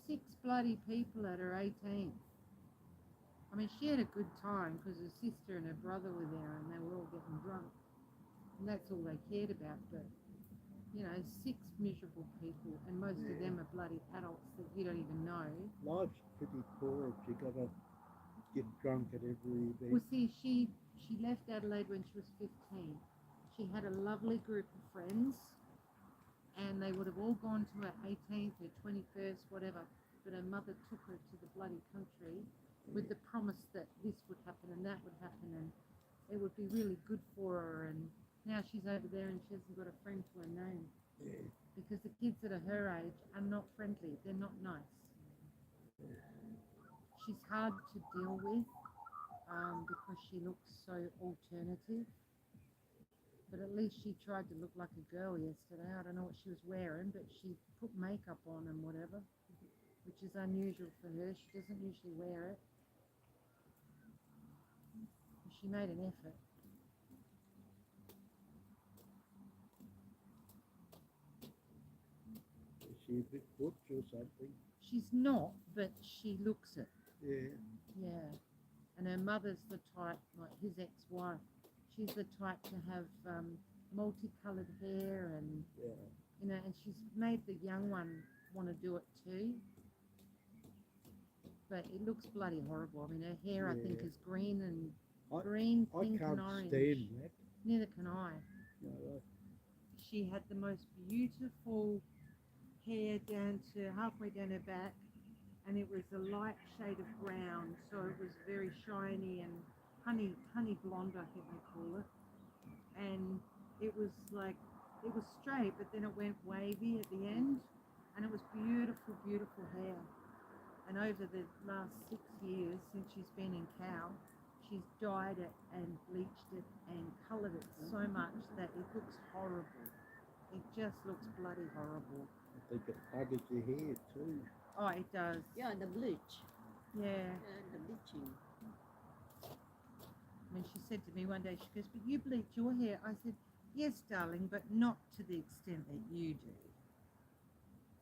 6 bloody people at her 18th. I mean, she had a good time because her sister and her brother were there and they were all getting drunk. And that's all they cared about. But, you know, 6 miserable people, and most of them are bloody adults that you don't even know.
Life's pretty poor if you gotta get drunk at every event.
Well, see, she left Adelaide when she was 15. She had a lovely group of friends, and they would have all gone to her 18th, her 21st, whatever. But her mother took her to the bloody country with the promise that this would happen and that would happen, and it would be really good for her. And now she's over there and she hasn't got a friend to her name.
Yeah.
Because the kids that are her age are not friendly. They're not nice. She's hard to deal with because she looks so alternative. But at least she tried to look like a girl yesterday. I don't know what she was wearing, but she put makeup on and whatever, which is unusual for her. She doesn't usually wear it. She made an effort.
Is she a bit butch or something?
She's not, but she looks it.
Yeah.
Yeah. And her mother's the type, like his ex-wife, she's the type to have multicolored hair and,
Yeah.
you know, and she's made the young one want to do it too. But it looks bloody horrible. I mean, her hair, I think,
Yeah.
is green,
I
pink,
can't
and orange.
stand that.
Neither can I.
No,
She had the most beautiful hair down to halfway down her back, and it was a light shade of brown, so it was very shiny and honey blonde, I think they call it. And it was like, it was straight, but then it went wavy at the end, and it was beautiful, beautiful hair. And over the last 6 years since she's been in Cal, she's dyed it and bleached it and coloured it so much that it looks horrible. It just looks bloody horrible.
I think it buggers your hair too.
Oh, it does.
Yeah, the bleach.
Yeah.
The bleaching.
I mean, she said to me one day, she goes, "But you bleach your hair." I said, "Yes, darling, but not to the extent that you do."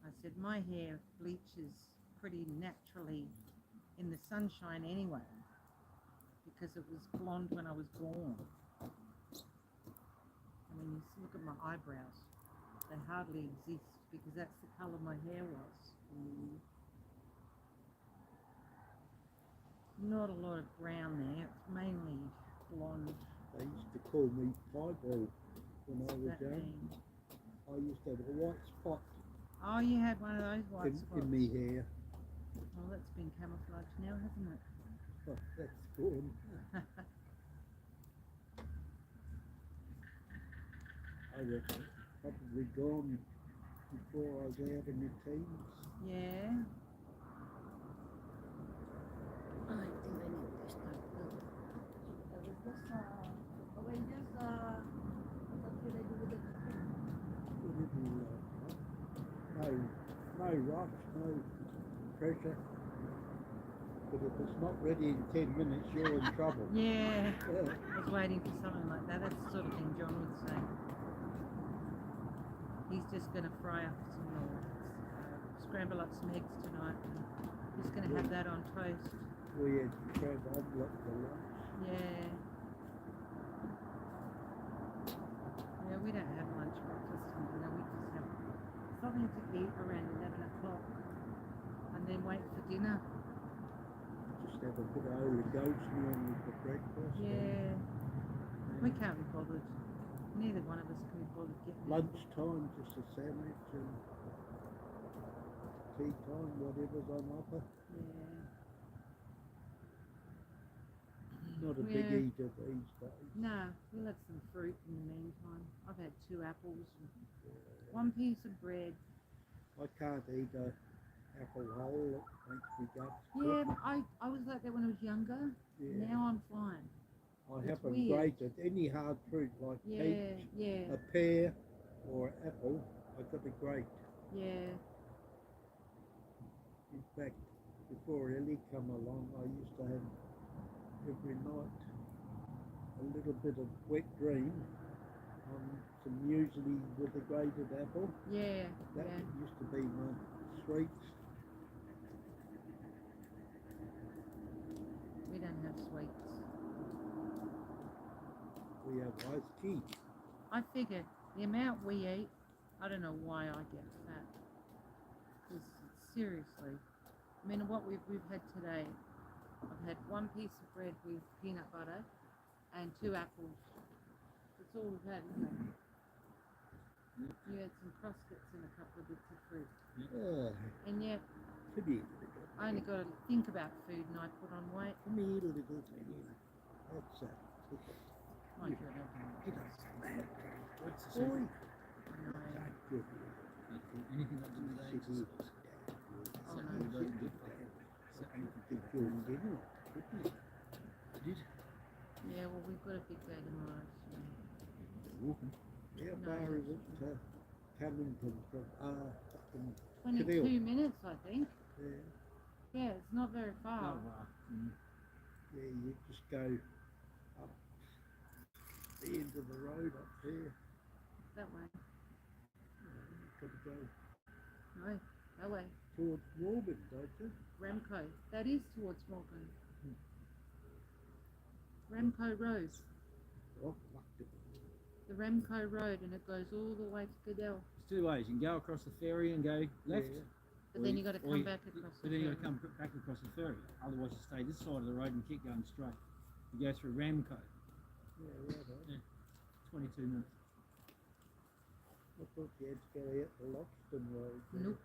I said, "My hair bleaches pretty naturally in the sunshine anyway, because it was blonde when I was born." I mean, you look at my eyebrows. They hardly exist because that's the colour my hair was. Not a lot of brown there. It's mainly blonde.
They used to call me piebald when I was
What's that
young.
mean?
I used to have a white spot
Oh, you had one of those white spots.
in me hair.
Well, that's been camouflaged now, hasn't it?
Oh, that's gone. I reckon probably gone before I was out in the teens.
Yeah.
I think I need to start. What should I do with it?
Whatever you like. No rush, no pressure. But if it's not ready in 10 minutes, you're in trouble.
Yeah.
Yeah.
I was waiting for something like that. That's the sort of thing John would say. He's just going to fry up some more, scramble up some eggs tonight. He's going to have that on toast.
We had crab omelette for lunch.
Yeah. Yeah, we don't have lunch, breakfast, and dinner. We just have something to eat around 11 o'clock and then wait for dinner.
Just have a bit of Holy Ghost meal for breakfast.
Yeah. We can't be bothered. Neither one of us can be bothered getting
Lunchtime, just a sandwich, and tea time, whatever's on offer.
Yeah.
Not a
Yeah.
big eater these days.
No, we'll have some fruit in the meantime. I've had 2 apples, and 1 piece of bread,
I can't eat a apple whole. It makes me guts
Yeah,
crook.
I was like that when I was younger.
Yeah.
Now I'm fine.
I
it's
have them
weird.
grated. Any hard fruit like
Yeah,
peach,
yeah,
a pear, or apple, I've got to grate.
yeah.
In fact, before Ellie come along, I used to have every night a little bit of wet dream on some muesli with a grated apple.
Yeah,
That
yeah.
used to be my sweets.
We don't have sweets.
We have ice tea.
I figured the amount we eat, I don't know why I get fat. Because seriously, I mean, what we've had today, I've had one piece of bread with peanut butter and 2 apples. That's all we've had, isn't it? You had some crosscuts and a couple of bits of fruit.
Oh,
And yet,
come here, little
I only got to think about food and I put on weight.
Come here, little penny. That's it.
My God, I don't
Get
know.
us.
What's the
Boy.
secret?
No.
Good.
Anything I do today
Sit
is
here.
Oh, no.
Sit down. You think you're in dinner?
I did.
Yeah, well, we've got a big day tomorrow. So.
Walking.
How
No.
far is it to Cummington from fucking
22
Cadell?
minutes, I think.
Yeah.
Yeah, it's not very far.
Yeah, you just go up the end of the road up there.
That way.
You've got to go
No, that way.
towards Morgan, don't you?
Remco. That is towards Morgan. Remco Road.
Oh, fucked it.
The Remco Road, and it goes all the way to Cadell.
There's 2 ways. You can go across the ferry and go left.
Yeah.
But then you got to come back across the
But then you got
ferry.
to come back across the ferry. Otherwise, you stay this side of the road and keep going straight. You go through Ramco.
Yeah, right.
22 minutes.
I thought you had to go out the Loxton Road. there.
Nope.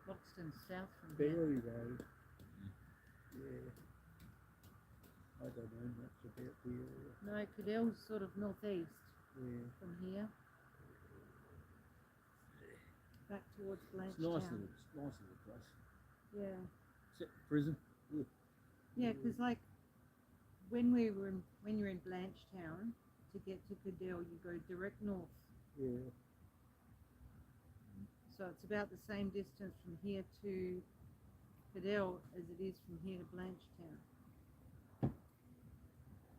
Loxton's south from here.
Berry Road. Yeah. I don't know much about the area.
No, Cadell's sort of northeast
Yeah.
from here. Back towards
It's nice
Blanchetown.
nice little place.
Yeah.
Except prison.
Yeah, because like when you're in Blanchetown, to get to Cadell, you go direct north.
Yeah.
So it's about the same distance from here to Cadell as it is from here to Blanchetown.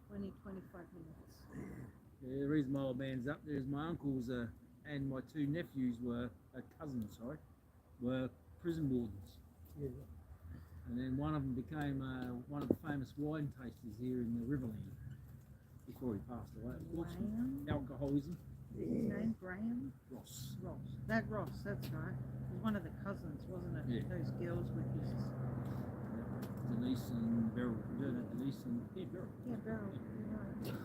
25 minutes.
Yeah, the reason my old man's up there is my uncles and my 2 nephews were cousins, were prison wardens.
Yeah.
And then one of them became one of the famous wine tasters here in the Riverland before he passed away. Of course, with
Graham?
alcoholism.
His name Graham?
Ross.
Ross. That Ross, that's right. It was one of the cousins, wasn't it?
Yeah.
Those girls with his...
Denise and Beryl. Denise and Beryl.
Yeah, Beryl. You're right.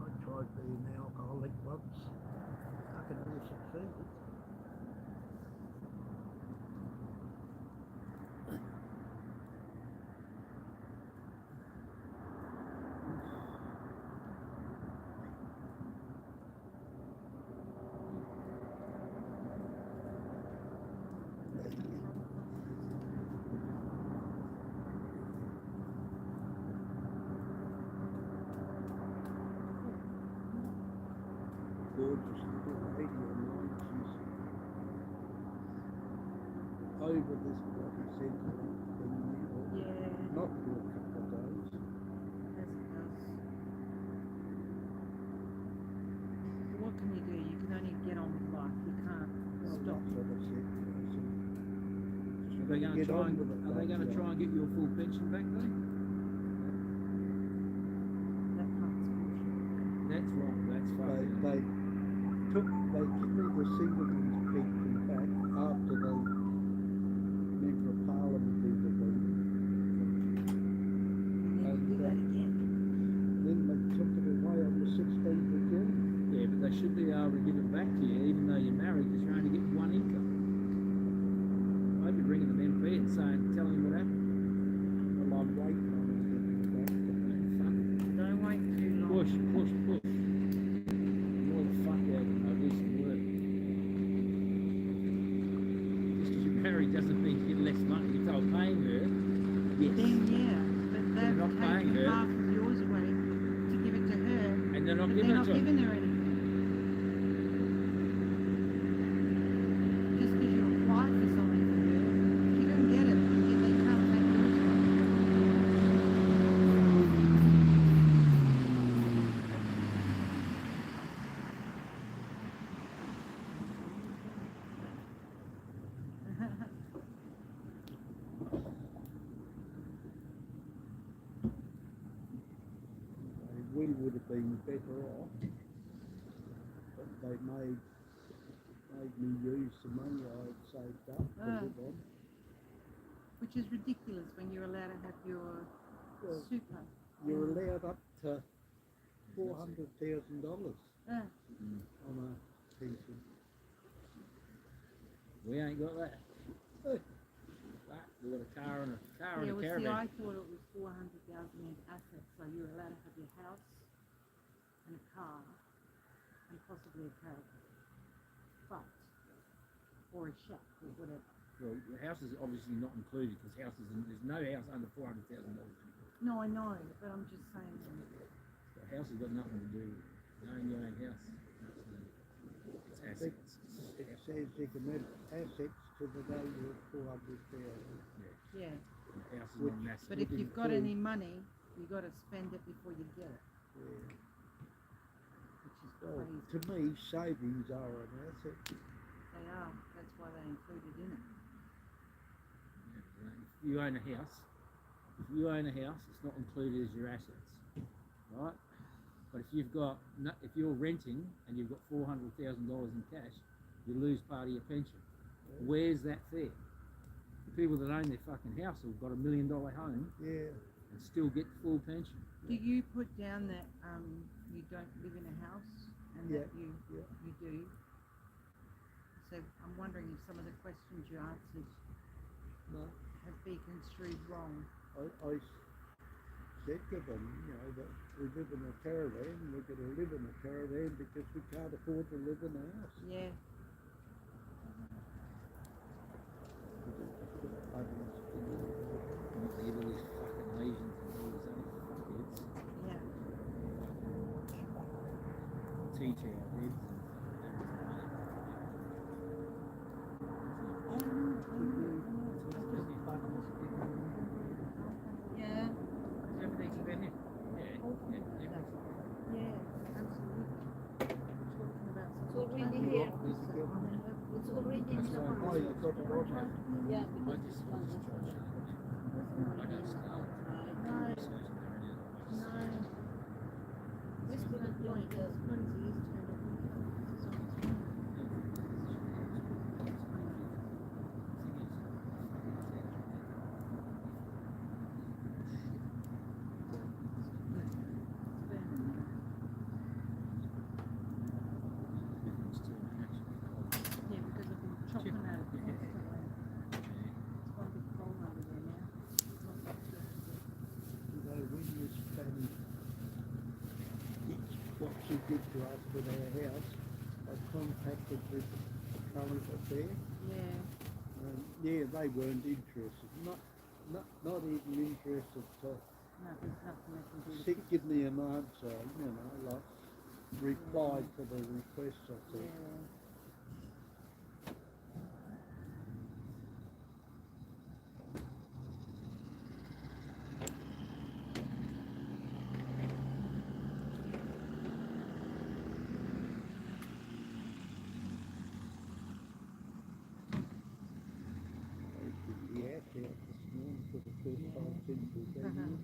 I tried being an alcoholic once. I can never succeed. Gorgeous little lady of mine, she's over this bloody centre thing now.
Yeah.
Not for a couple of days.
Yes, it does. But what can you do? You can only get on with life. You can't stop.
That's what I said.
Are they going to try and get your full pension back though?
That part's bullshit.
That's wrong. That's fine.
They give me the singleman's pension back after the Member of Parliament intervened.
And then you do that again.
Then they took it away on the 16th of June.
Yeah, but they should be able to give it back to you even though you're married because you're only getting one income. I'd be ringing the MP and telling him what happened.
Well, I'm waiting on it to get back to me.
Don't wait too long.
Push. More the fuck out of them, I do some work. doesn't mean you get less money. If they were paying her, yes.
Then yeah, but
They're
they've
not paying
taken
her.
half of yours away to give it to her,
And they're not
but
giving
they're
it
not
to her.
giving her anything. Just because you apply for something for her, you don't get it, and yet they can't take yours away.
We would have been better off, but they made me use the money I had saved up to
Ah.
live on.
Which is ridiculous when you're allowed to have your
Well,
super.
you're allowed up to $400,000
Ah,
on a pension.
We ain't got that. But we got a car and a
yeah, well, see,
caravan.
I thought it was 400,000 in assets, so you're allowed to have your house and a car and possibly a caravan, but or a shack or whatever.
Well, the house is obviously not included because there's no house under $400,000 anymore.
No, I know, but I'm just saying.
The house has got nothing to do with owning your own house. It's assets.
It says you can have assets to the value of 400,000.
Yeah,
The house is not an asset.
but if you've got any money, you got to spend it before you get it,
Yeah.
which is
Well,
crazy.
to me, savings are an asset.
They are. That's why they're included in it.
If you own a house, it's not included as your assets, right? But if you're renting and you've got $400,000 in cash, you lose part of your pension. Where's that fair? The people that own their fucking house have got $1 million home
Yeah.
and still get full pension.
Do you put down that you don't live in a house and that you do? So I'm wondering if some of the questions you answered
No,
have been construed wrong.
I said to them, that we live in a caravan, we're going to live in a caravan because we can't afford to live in a house.
Yeah.
You get all these fucking Asians and all these other fuckheads
Yeah.
teach our kids
Yeah.
everything's about him. Yeah.
Yeah. Absolutely. Talking about
It's already here. It's already in the
Oh,
house.
you've got it on there.
Yeah,
I
because
just
this
try
one
to
is
I don't start
No.
researching there and
No.
This
What
one
I'm doing
is
is crazy is yeah, because I've been chopping at it constantly. It's one big hole over there now. It's not that good.
When you're spending what she did to us with our house, I contacted the current affair.
Yeah.
Yeah, they weren't interested. Not even interested to
No, there's nothing I can do.
give me an answer, like reply to the request I
Yeah.
sent. I took the ass out this morning for the first time since we've been here.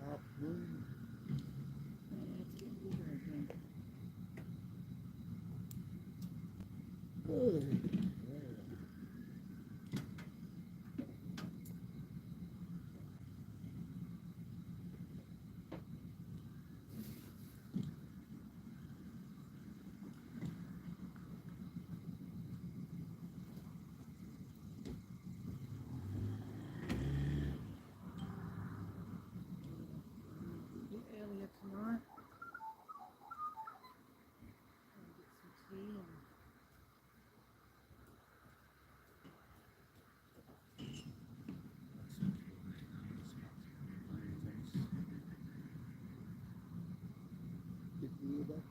Half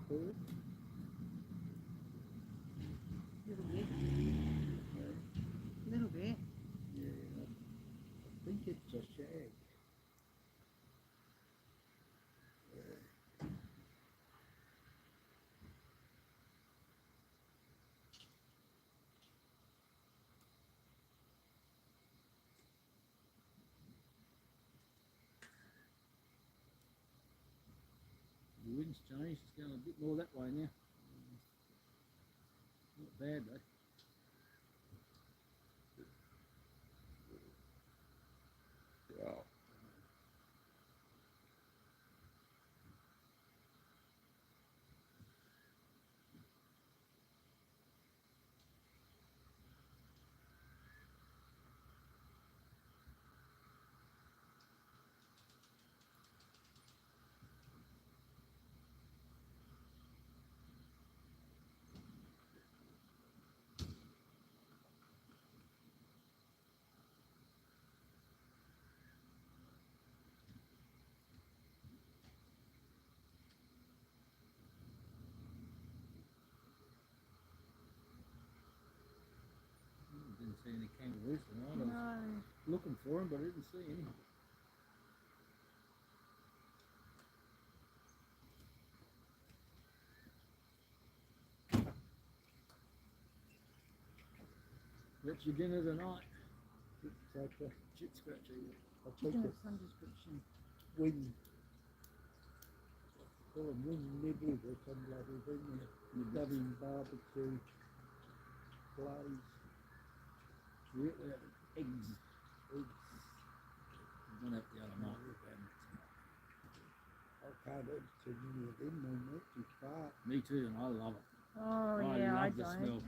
Perth?
Little bit. Little bit.
Yeah, I think it's a shag.
The wind's changed, it's going a bit more that way now. Not bad though.
Yeah.
Didn't see any kangaroos tonight. I was
No.
looking for them, but I didn't see any. What's your dinner tonight?
It's like a,
Chip scratching.
I think
Chicken of
it's
some description.
wing. Call them wing nibbles or some bloody thing. You've done in barbecue glaze.
Really? Eggs.
Eggs.
I'm gonna have the other night with them.
I can't have too many of them, they make you fart.
Me too, and I love it.
Oh
I
yeah, I
love the
don't.
smell.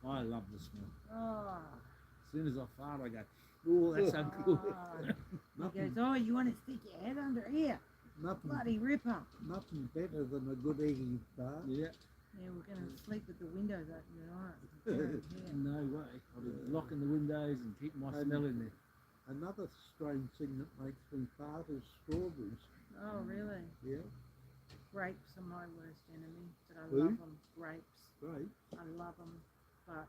I love the smell.
Oh.
As soon as I fart, I go, oh, that's so good.
Oh. He
Nothing,
goes, oh, you want to stick your head under here?
nothing,
Bloody ripper.
nothing better than a good eggy fart.
Yeah,
Yeah, we're going to sleep with the windows open tonight. Yeah.
no way. I'll be locking the windows and keeping my smell in there.
Another strange thing that makes me fart is strawberries.
Oh, really?
Yeah,
Grapes are my worst enemy, but I
Who?
love them. Grapes.
great.
I love them, but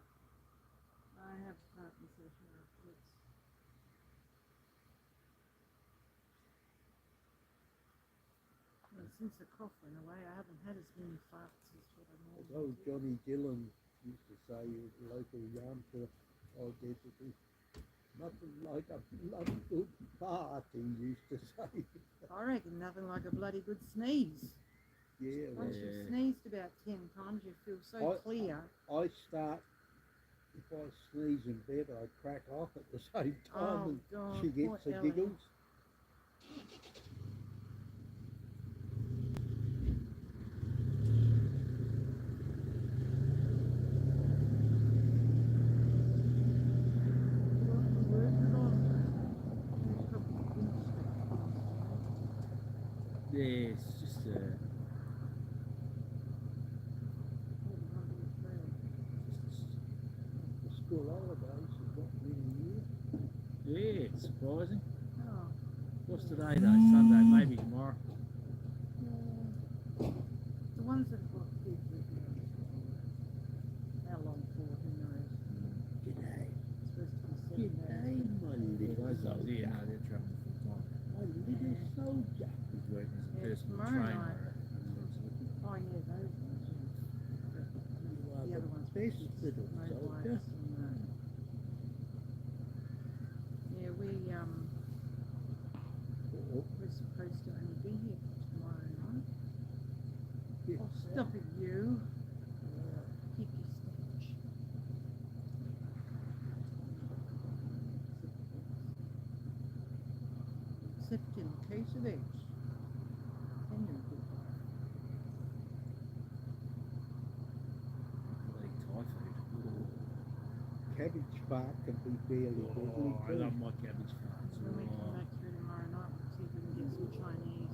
I have heart session afterwards. Well, since the cough went away, I haven't had as many farts as what I
As
normally
old
do.
Johnny Dillon used to say, his local yarn for old deputy, nothing like a bloody good fart, he used to say.
I reckon nothing like a bloody good sneeze.
Yeah, well,
Once
Yeah.
you've sneezed about 10 times, you feel so
I-
clear.
I start, if I sneeze in bed, I crack off at the same time
Oh,
and
God,
she
poor
gets the
Ellie.
giggles.
Yeah, it's just
The school holidays have got many years.
yeah, it's surprising.
Oh,
What's today though? Sunday, maybe tomorrow.
yeah. The ones that have got kids with them. How long for, who knows?
G'day,
It's supposed to be 7
g'day,
days.
my
Those
little,
old, yeah, no, they're travelling full time.
my little soldier.
He's working as a
Yeah,
personal
tomorrow
trainer.
night.
That's what he's looking
Oh, yeah, those ones. Yeah.
You are
The other
the
ones for
best
kids,
little
no
soldier.
bikes and, yeah,
Oh,
we're supposed to only be here for tomorrow night.
yes,
Oh, stop it, you. Keep your stench. Except in the case of eggs. Then you're a good guy.
Bloody Thai food.
cabbage fart can be fairly deadly
Oh, I
too.
love my cabbage farts.
When we come
Oh,
back through tomorrow night, we'll see if we can get some Chinese.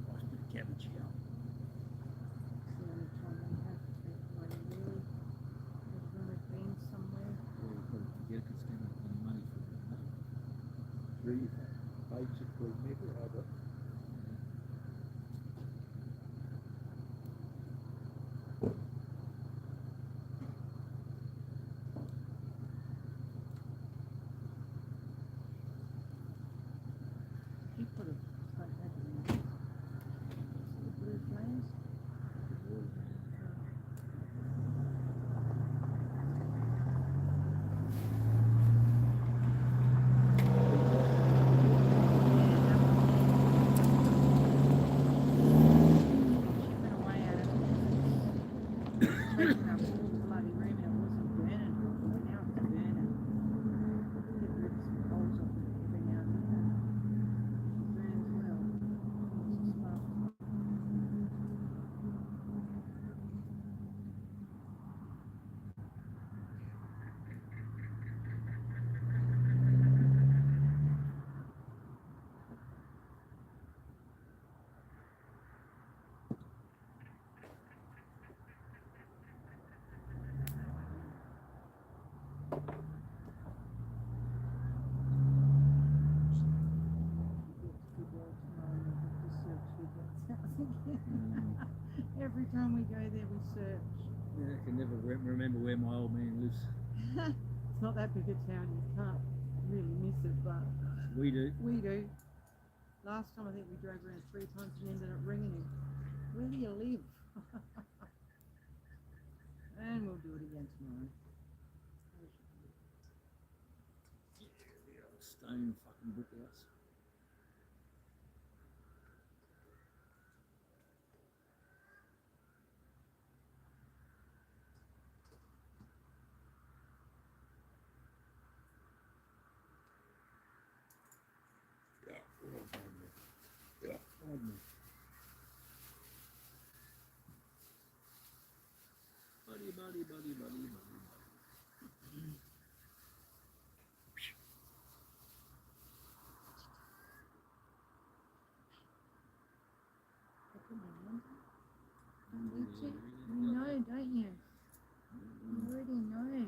nice bit of cabbage here.
It's the only time we have when really, is when we've been somewhere.
Yeah, you probably forget if it's going to be money for it.
We've basically never had it.
can never remember where my old man lives.
It's not that big a town, you can't really miss it, but
We do.
we do. Last time I think we drove around 3 times and ended up ringing him. Where do you live? And we'll do it again tomorrow.
Stone fucking brick house. Buddy.
You know, don't you? You already know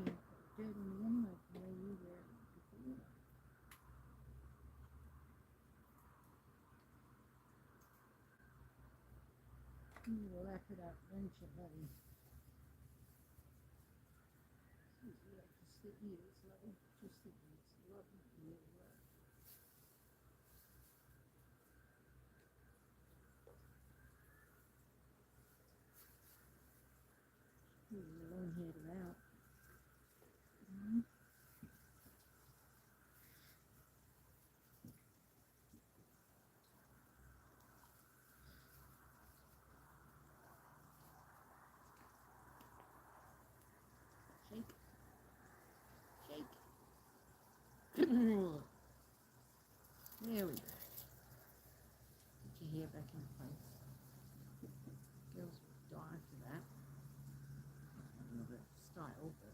dirt on the anyway from where you were before. You will lap it up, don't you, buddy? Just the ears, love. Just the ears, love. Long haired out. Shake. There we go. Get your hair back in place. Girls would die for that. I don't know that style, but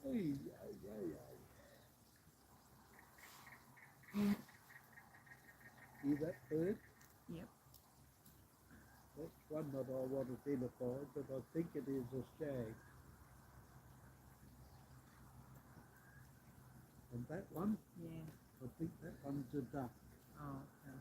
Hey. See that bird?
Yep.
That's one that I want to identify, but I think it is a stag. And that one,
yeah.
I think that one's a duck.
Oh, okay.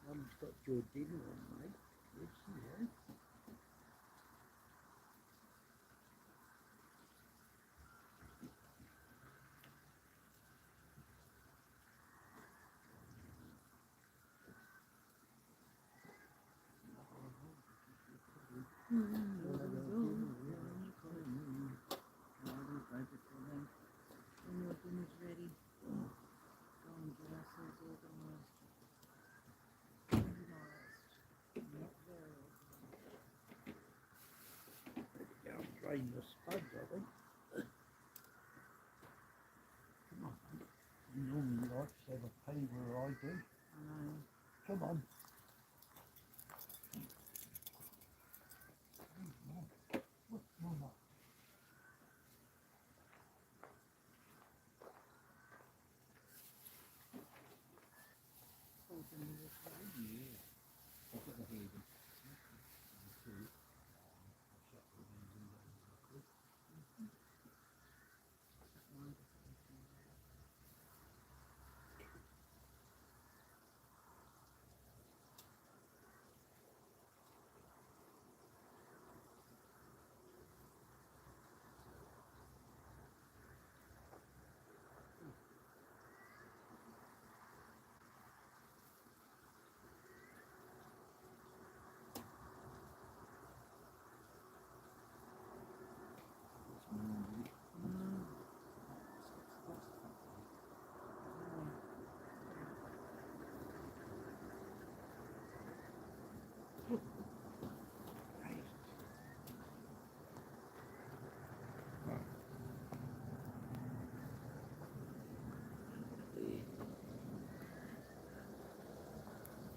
Mum's got your dinner on, mate. Yes, she has.
When your dinner's ready, go and get ourselves organised. Not very
Go and drain the spuds, I think. Come on, mate. You normally like to have a pee where I do.
I know.
Come on. What's Mama?
Calls them little